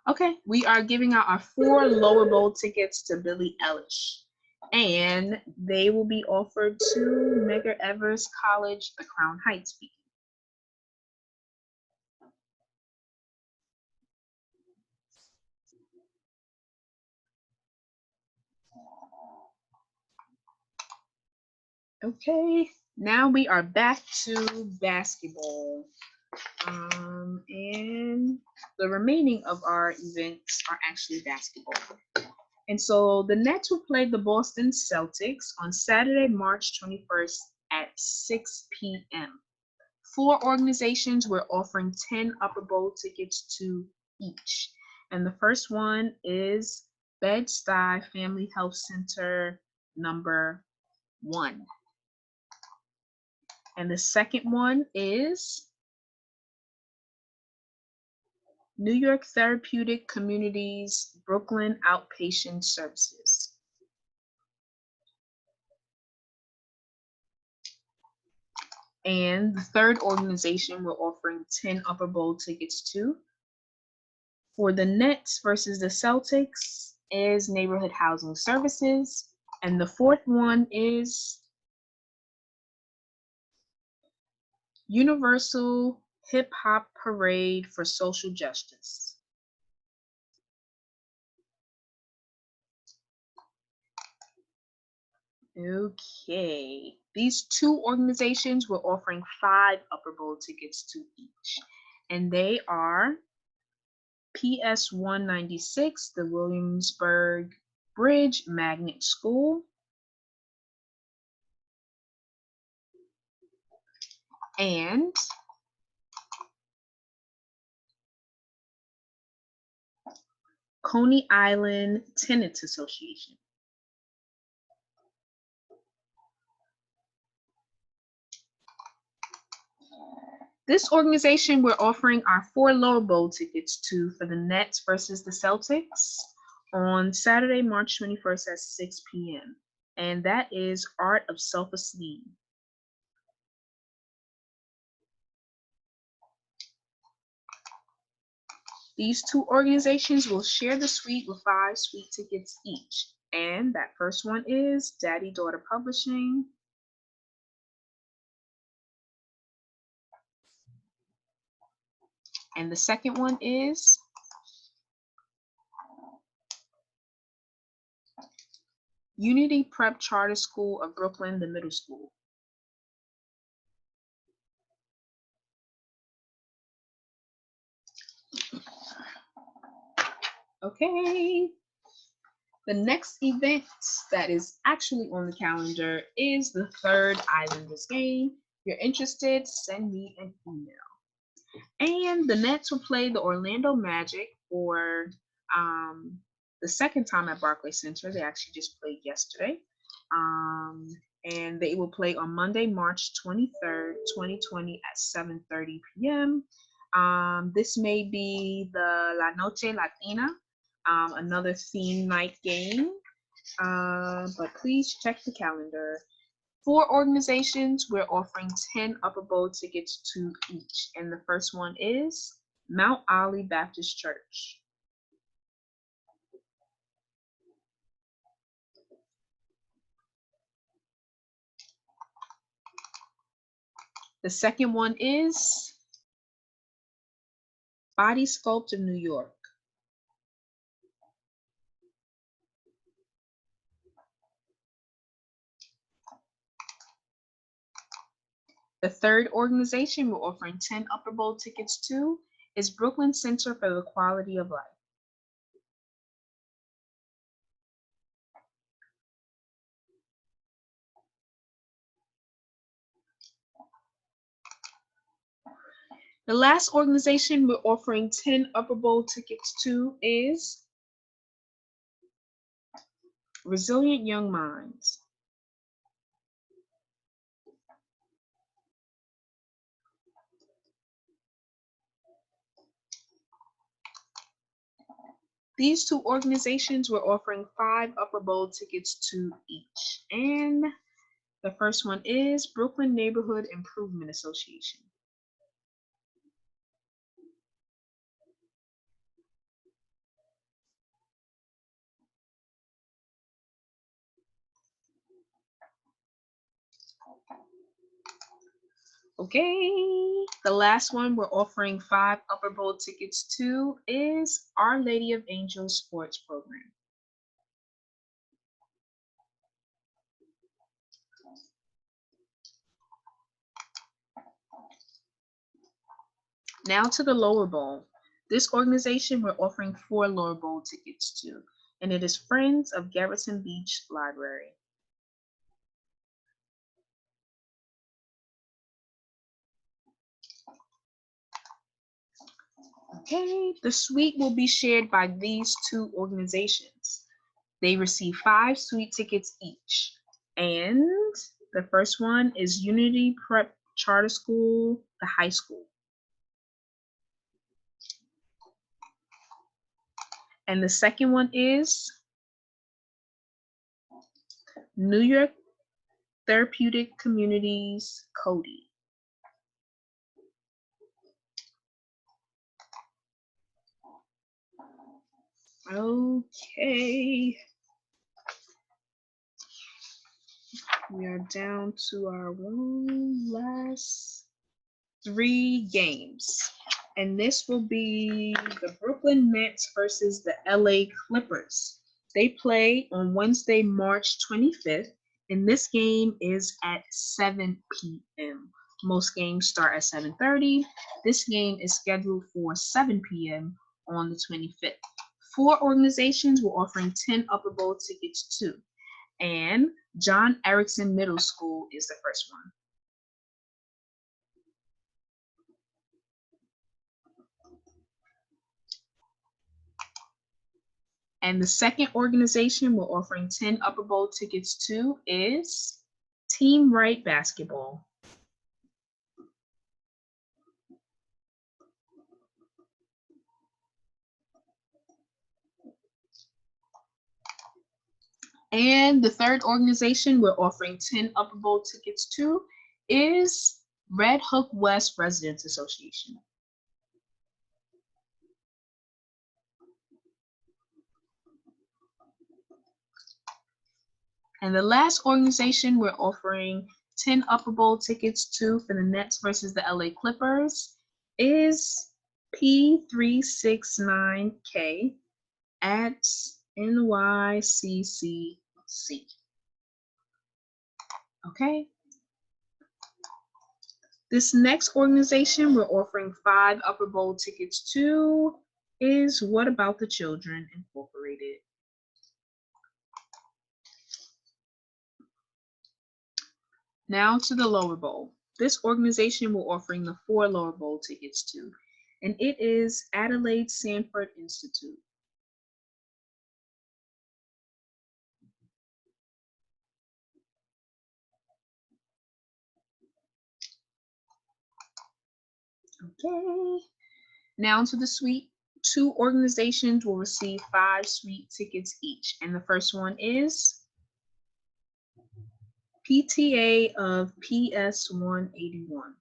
Okay, we are giving out our 4 lower bowl tickets to Billie Eilish, and they will be offered to Medgar Evers College, the Crown Heights Beacon. Okay, now we are back to basketball. And the remaining of our events are actually basketball. And so the Nets will play the Boston Celtics on Saturday, March 21st at 6 p.m. 4 organizations were offering 10 upper bowl tickets to each. And the first one is Bed-Stuy Family Health Center number 1. And the second one is New York Therapeutic Communities Brooklyn Outpatient Services. And the third organization we're offering 10 Upper Bowl tickets to for the Nets versus the Celtics is Neighborhood Housing Services. And the fourth one is Universal Hip Hop Parade for Social Justice. Okay, these two organizations were offering 5 Upper Bowl tickets to each, and they are PS 196, the Williamsburg Bridge Magnet School, and Coney Island Tenants Association. This organization we're offering our 4 lower bowl tickets to for the Nets versus the Celtics on Saturday, March 21st at 6 p.m. And that is Art of Self-Esteem. These two organizations will share the suite with 5 suite tickets each. And that first one is Daddy Daughter Publishing. And the second one is Unity Prep Charter School of Brooklyn, the middle school. Okay. The next event that is actually on the calendar is the third Islanders game. If you're interested, send me an email. And the Nets will play the Orlando Magic for the second time at Barclays Center. They actually just played yesterday. And they will play on Monday, March 23rd, 2020 at 7:30 p.m. This may be the La Noche Latina, another theme night game, but please check the calendar. 4 organizations, we're offering 10 Upper Bowl tickets to each, and the first one is Mount Olive Baptist Church. The second one is Body Sculpt of New York. The third organization we're offering 10 Upper Bowl tickets to is Brooklyn Center for the Quality of Life. The last organization we're offering 10 Upper Bowl tickets to is Resilient Young Minds. These 2 organizations were offering 5 Upper Bowl tickets to each. And the first one is Brooklyn Neighborhood Improvement Association. Okay, the last one we're offering 5 Upper Bowl tickets to is Our Lady of Angels Sports Program. Now to the lower bowl. This organization we're offering 4 lower bowl tickets to, and it is Friends of Garrison Beach Library. Okay, the suite will be shared by these 2 organizations. They receive 5 suite tickets each. And the first one is Unity Prep Charter School, the high school. And the second one is New York Therapeutic Communities, Cody. Okay. We are down to our one last 3 games. And this will be the Brooklyn Nets versus the LA Clippers. They play on Wednesday, March 25th, and this game is at 7 p.m. Most games start at 7:30. This game is scheduled for 7 p.m. on the 25th. 4 organizations were offering 10 Upper Bowl tickets too, and John Erickson Middle School is the first one. And the second organization we're offering 10 Upper Bowl tickets to is Team Right Basketball. And the third organization we're offering 10 Upper Bowl tickets to is Red Hook West Residents Association. And the last organization we're offering 10 Upper Bowl tickets to for the Nets versus the LA Clippers is P369K at NYCCC. Okay. This next organization we're offering 5 Upper Bowl tickets to is What About the Children Incorporated. Now to the Lower Bowl. This organization we're offering the 4 Lower Bowl tickets to, and it is Adelaide Sanford Institute. Okay. Now to the suite. 2 organizations will receive 5 suite tickets each, and the first one is PTA of PS 181.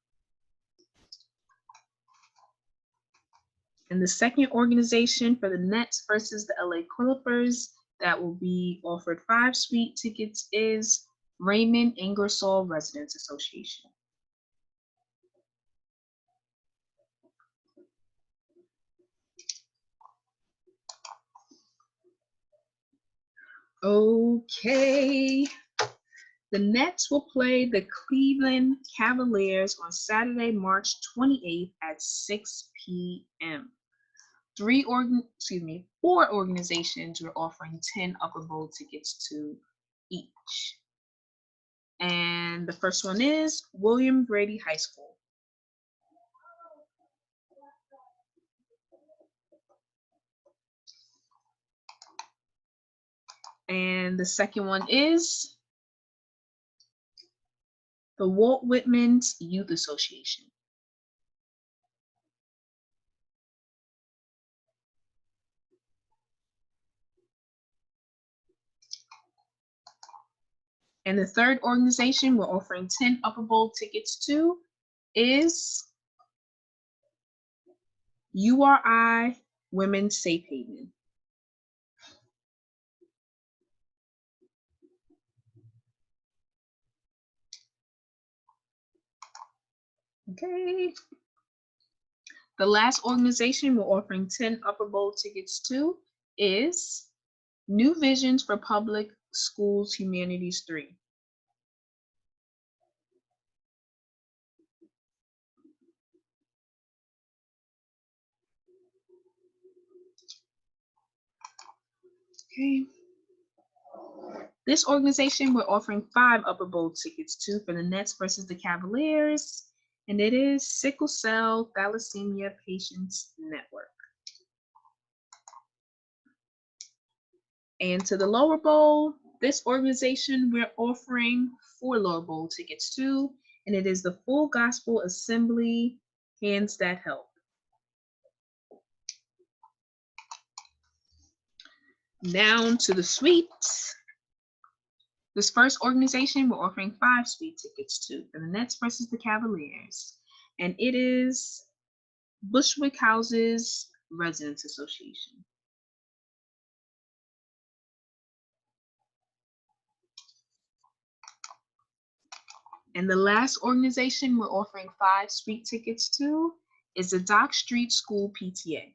And the second organization for the Nets versus the LA Clippers that will be offered 5 suite tickets is Raymond Ingersoll Residents Association. Okay. The Nets will play the Cleveland Cavaliers on Saturday, March 28th at 6 p.m. 4 organizations were offering 10 Upper Bowl tickets to each. And the first one is William Brady High School. And the second one is the Walt Whitman's Youth Association. And the third organization we're offering 10 Upper Bowl tickets to is URI Women's Safe Haven. Okay. The last organization we're offering 10 Upper Bowl tickets to is New Visions for Public Schools Humanities 3. Okay. This organization we're offering 5 Upper Bowl tickets to for the Nets versus the Cavaliers, and it is Sickle Cell Thalassemia Patients Network. And to the lower bowl, this organization we're offering 4 lower bowl tickets to, and it is the Full Gospel Assembly, Hands That Help. Down to the suites. This first organization we're offering 5 suite tickets to for the Nets versus the Cavaliers, and it is Bushwick Houses Residents Association. And the last organization we're offering 5 suite tickets to is the Dock Street School PTA.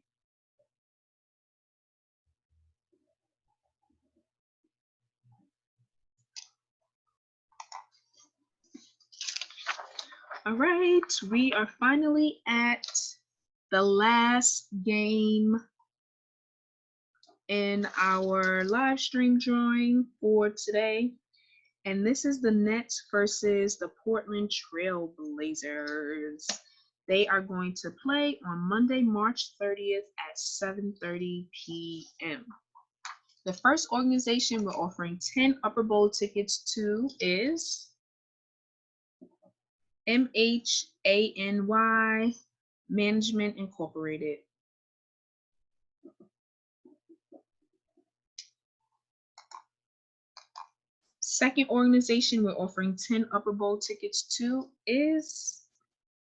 All right, we are finally at the last game in our live stream drawing for today. And this is the Nets versus the Portland Trail Blazers. They are going to play on Monday, March 30th at 7:30 p.m. The first organization we're offering 10 Upper Bowl tickets to is MHANY Management Incorporated. Second organization we're offering 10 Upper Bowl tickets to is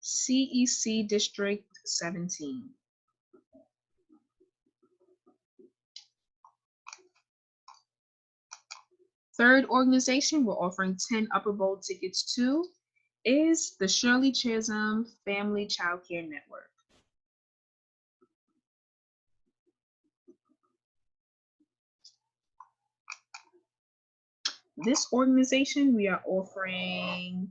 CEC District 17. Third organization we're offering 10 Upper Bowl tickets to is the Shirley Chisholm Family Child Care Network. This organization we are offering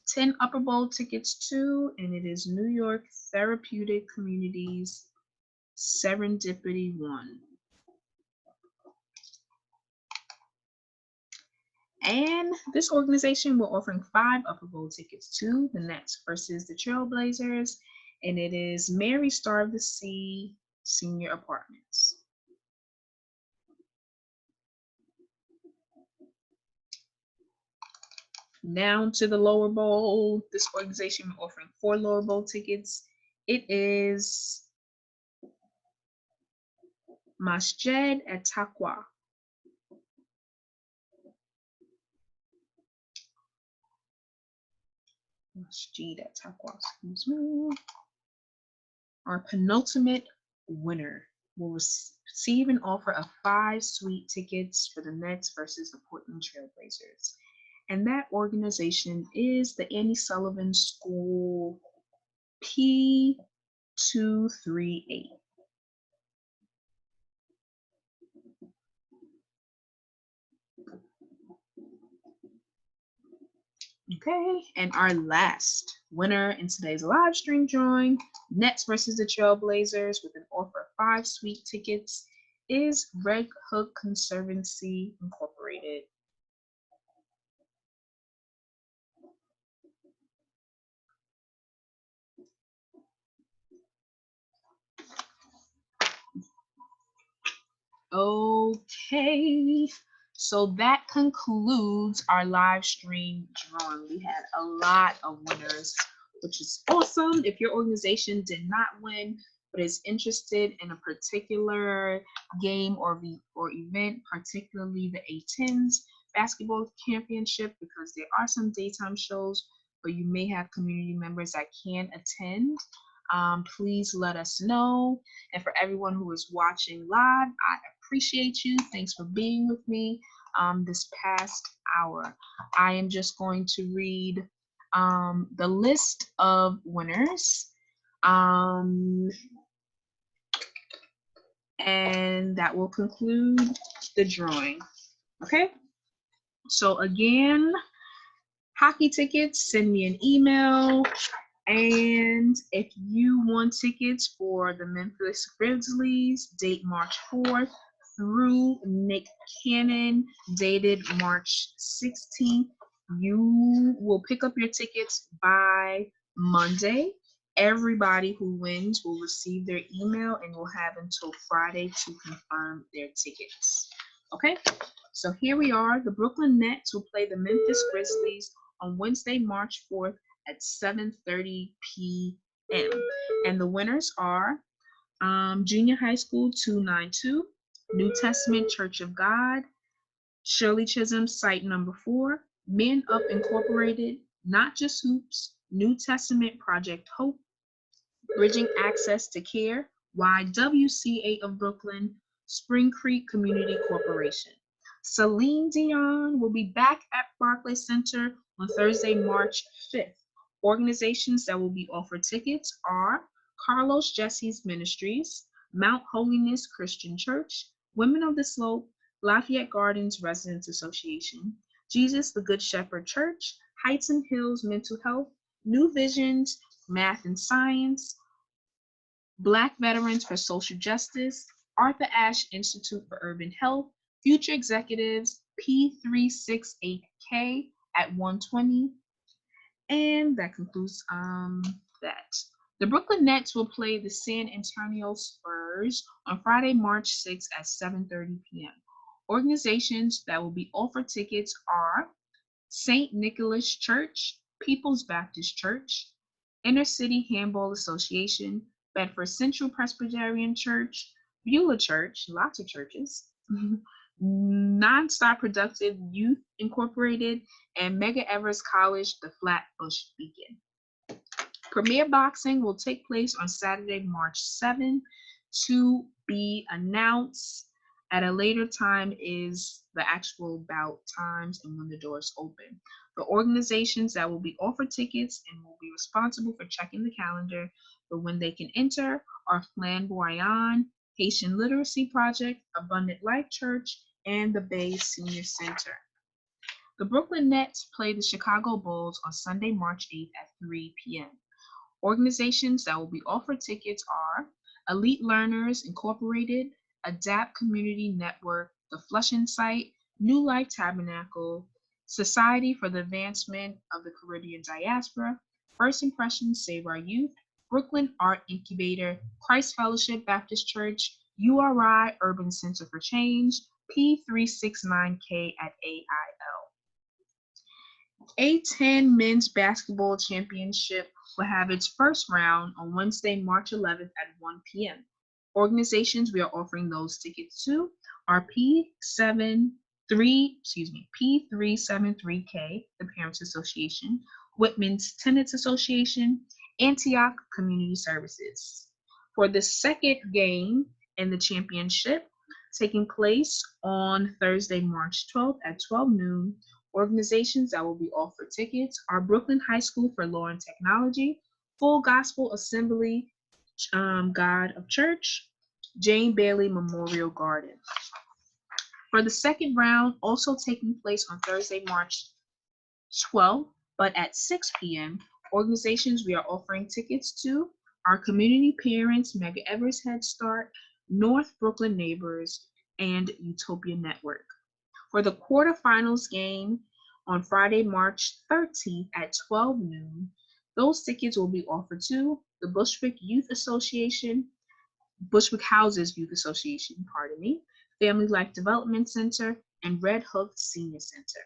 10 Upper Bowl tickets to, and it is New York Therapeutic Communities Serendipity 1. And this organization we're offering 5 Upper Bowl tickets to, the Nets versus the Trailblazers, and it is Mary Star of the Sea Senior Apartments. Down to the lower bowl, this organization we're offering 4 lower bowl tickets. It is Masjid at Taqwa. Masjid at Taqwa, excuse me. Our penultimate winner will receive an offer of 5 suite tickets for the Nets versus the Portland Trailblazers. And that organization is the Annie Sullivan School P238. Okay, and our last winner in today's live stream drawing, Nets versus the Trailblazers with an offer of 5 suite tickets, is Red Hook Conservancy Incorporated. Okay, so that concludes our live stream drawing. We had a lot of winners, which is awesome. If your organization did not win but is interested in a particular game or event, particularly the A10s basketball championship, because there are some daytime shows, but you may have community members that can't attend, please let us know. And for everyone who is watching live, I appreciate you. Thanks for being with me this past hour. I am just going to read the list of winners. And that will conclude the drawing. Okay? So again, hockey tickets, send me an email. And if you want tickets for the Memphis Grizzlies, date March 4th, through Nick Cannon, dated March 16th, you will pick up your tickets by Monday. Everybody who wins will receive their email and will have until Friday to confirm their tickets. Okay, so here we are. The Brooklyn Nets will play the Memphis Grizzlies on Wednesday, March 4th at 7:30 p.m. And the winners are Junior High School 292, New Testament Church of God, Shirley Chisholm, site number 4, Men Up Incorporated, Not Just Hoops, New Testament Project Hope, Bridging Access to Care, YWCA of Brooklyn, Spring Creek Community Corporation. Celine Dion will be back at Barclays Center on Thursday, March 5th. Organizations that will be offered tickets are Carlos Jesse's Ministries, Mount Holiness Christian Church, Women of the Slope, Lafayette Gardens Residents Association, Jesus the Good Shepherd Church, Heights and Hills Mental Health, New Visions, Math and Science, Black Veterans for Social Justice, Arthur Ashe Institute for Urban Health, Future Executives, P368K at 120. And that concludes that. The Brooklyn Nets will play the San Antonio Spurs on Friday, March 6th at 7:30 p.m. Organizations that will be offered tickets are St. Nicholas Church, People's Baptist Church, Inner City Handball Association, Bedford Central Presbyterian Church, Beulah Church, lots of churches, Nonstop Productive Youth Incorporated, and Mega Everest College, the Flatbush Beacon. Premier Boxing will take place on Saturday, March 7th, to be announced at a later time is the actual bout times and when the doors open. The organizations that will be offered tickets and will be responsible for checking the calendar for when they can enter are Flamboyant, Haitian Literacy Project, Abundant Life Church, and the Bay Senior Center. The Brooklyn Nets play the Chicago Bulls on Sunday, March 8th at 3 p.m. Organizations that will be offered tickets are Elite Learners Incorporated, Adapt Community Network, the Flushing Site, New Life Tabernacle, Society for the Advancement of the Caribbean Diaspora, First Impressions Save Our Youth, Brooklyn Art Incubator, Christ Fellowship Baptist Church, URI Urban Center for Change, P369K at AIL. A10 Men's Basketball Championship will have its first round on Wednesday, March 11th at 1 p.m. Organizations we are offering those tickets to are P373K, the Parents Association, Whitman's Tenants Association, Antioch Community Services. For the second game in the championship, taking place on Thursday, March 12th at 12 noon, organizations that will be offered tickets are Brooklyn High School for Law and Technology, Full Gospel Assembly, God of Church, Jane Bailey Memorial Garden. For the second round, also taking place on Thursday, March 12th, but at 6 p.m., organizations we are offering tickets to are Community Parents, Mega Everest Head Start, North Brooklyn Neighbors, and Utopia Network. For the quarterfinals game on Friday, March 13th at 12 noon, those tickets will be offered to the Bushwick Youth Association, Bushwick Houses Youth Association, Family Life Development Center, and Red Hook Senior Center.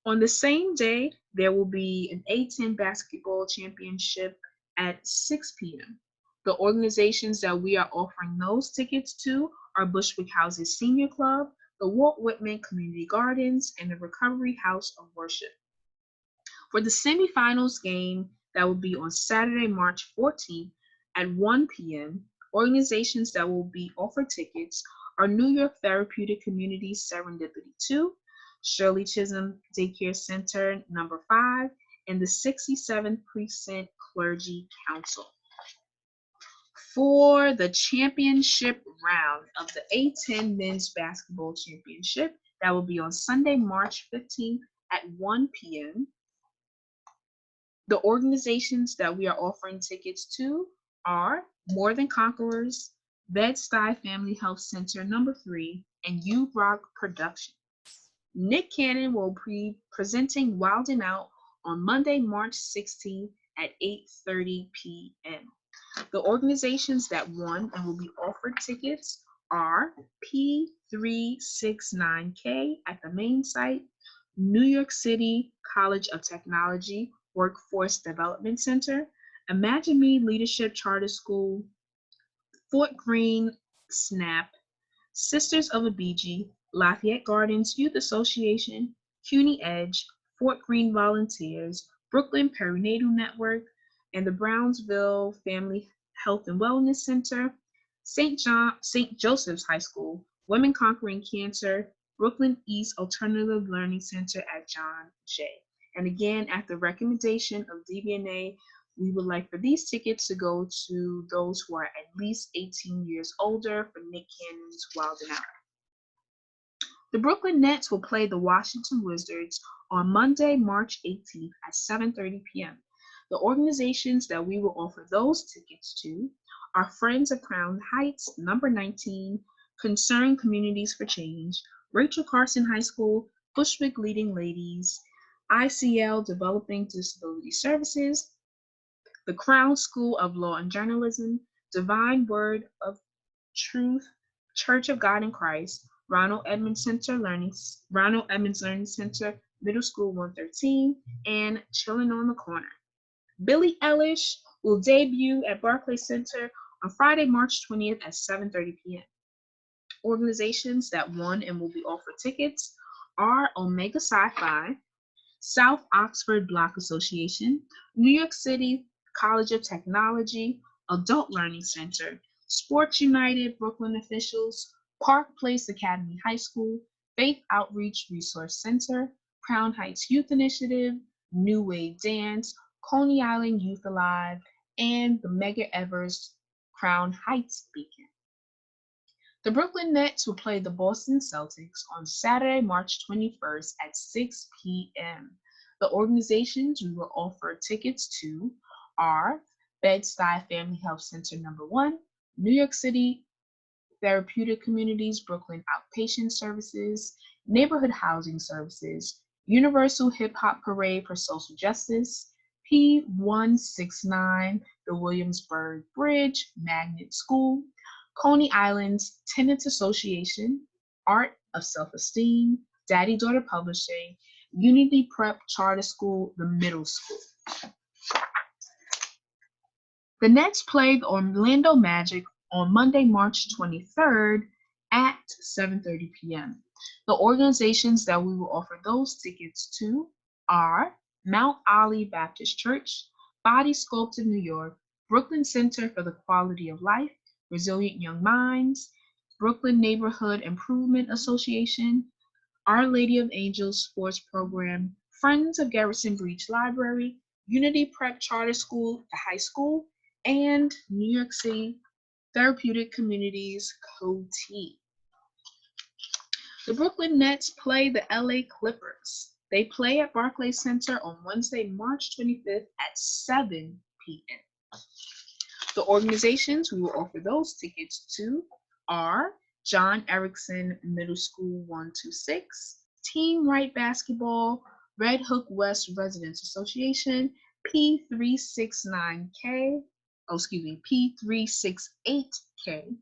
On the same day, there will be an A10 basketball championship at 6 p.m. The organizations that we are offering those tickets to are Bushwick Houses Senior Club, the Walt Whitman Community Gardens, and the Recovery House of Worship. For the semifinals game that will be on Saturday, March 14th at 1 p.m., organizations that will be offered tickets are New York Therapeutic Community Serendipity 2, Shirley Chisholm Daycare Center number 5, and the 67th Precinct Clergy Council. For the championship round of the A10 Men's Basketball Championship, that will be on Sunday, March 15th at 1 p.m., the organizations that we are offering tickets to are More Than Conquerors, Bed-Stuy Family Health Center number 3, and U-Rock Productions. Nick Cannon will be presenting Wild 'N Out on Monday, March 16th at 8:30 p.m. The organizations that won and will be offered tickets are P369K at the main site, New York City College of Technology Workforce Development Center, Imagine Me Leadership Charter School, Fort Greene SNAP, Sisters of Abiji, Lafayette Gardens Youth Association, CUNY Edge, Fort Greene Volunteers, Brooklyn Perinatal Network, and the Brownsville Family Health and Wellness Center, St. Joseph's High School, Women Conquering Cancer, Brooklyn East Alternative Learning Center at John Jay. And again, at the recommendation of DBNA, we would like for these tickets to go to those who are at least 18 years older for Nick Cannon's Wild and Out. The Brooklyn Nets will play the Washington Wizards on Monday, March 18th at 7:30 p.m. The organizations that we will offer those tickets to are Friends of Crown Heights, number 19, Concerned Communities for Change, Rachel Carson High School, Bushwick Leading Ladies, ICL Developing Disability Services, the Crown School of Law and Journalism, Divine Word of Truth, Church of God in Christ, Ronald Edmonds Learning Center, Middle School 113, and Chillin' on the Corner. Billie Eilish will debut at Barclays Center on Friday, March 20th at 7:30 p.m. Organizations that won and will be offered tickets are Omega Sci-Fi, South Oxford Block Association, New York City College of Technology, Adult Learning Center, Sports United Brooklyn Officials, Park Place Academy High School, Faith Outreach Resource Center, Crown Heights Youth Initiative, New Wave Dance, Coney Island Youth Alive, and the Medgar Evers Crown Heights Beacon. The Brooklyn Nets will play the Boston Celtics on Saturday, March 21st at 6 p.m. The organizations we will offer tickets to are Bed-Stuy Family Health Center number 1, New York City Therapeutic Communities Brooklyn Outpatient Services, Neighborhood Housing Services, Universal Hip Hop Parade for Social Justice, P169, the Williamsburg Bridge Magnet School, Coney Island's Tenants Association, Art of Self-Esteem, Daddy-Daughter Publishing, Unity Prep Charter School, the Middle School. The Nets play the Orlando Magic on Monday, March 23rd at 7:30 p.m. The organizations that we will offer those tickets to are Mount Olive Baptist Church, Body Sculpt of New York, Brooklyn Center for the Quality of Life, Resilient Young Minds, Brooklyn Neighborhood Improvement Association, Our Lady of Angels Sports Program, Friends of Garrison Breach Library, Unity Prep Charter School, the high school, and New York City Therapeutic Communities COTE. The Brooklyn Nets play the LA Clippers. They play at Barclays Center on Wednesday, March 25th at 7 p.m. The organizations we will offer those tickets to are John Erickson Middle School 126, Team Right Basketball, Red Hook West Residents Association, P369K, P368K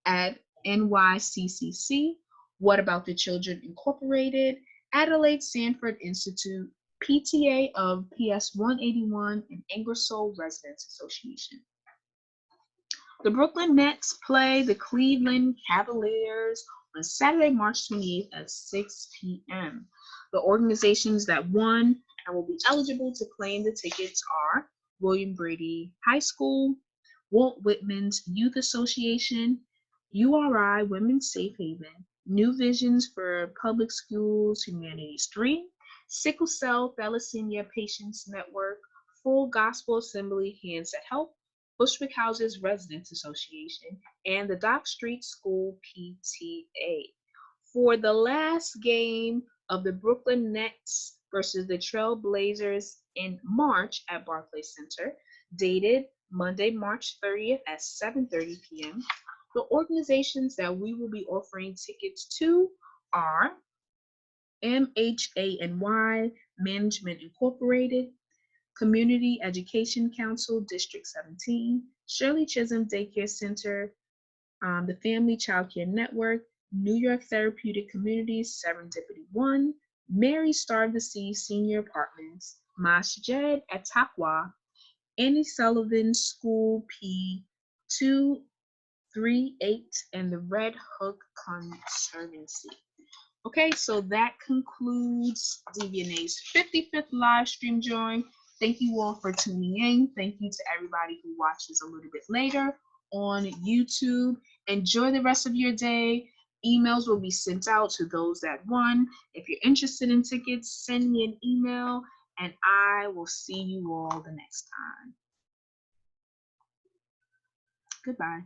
at NYCCC, What About the Children Incorporated, Adelaide Sanford Institute, PTA of PS 181, and Ingersoll Residents Association. The Brooklyn Nets play the Cleveland Cavaliers on Saturday, March 28th at 6 p.m. The organizations that won and will be eligible to claim the tickets are William Brady High School, Walt Whitman's Youth Association, URI Women's Safe Haven, New Visions for Public Schools Humanities 3, Sickle Cell Thalassemia Patients Network, Full Gospel Assembly Hands That Help, Bushwick Houses Residents Association, and the Dock Street School PTA. For the last game of the Brooklyn Nets versus the Trailblazers in March at Barclays Center, dated Monday, March 30th at 7:30 p.m., the organizations that we will be offering tickets to are MHANY Management Incorporated, Community Education Council, District 17, Shirley Chisholm Daycare Center, the Family Child Care Network, New York Therapeutic Communities, Serendipity 1, Mary Star of the Sea Senior Apartments, Masjid at Taqwa, Annie Sullivan School P 238, and the Red Hook Conservancy. Okay, so that concludes DBNA's 55th live stream join. Thank you all for tuning in. Thank you to everybody who watches a little bit later on YouTube. Enjoy the rest of your day. Emails will be sent out to those that won. If you're interested in tickets, send me an email, and I will see you all the next time. Goodbye.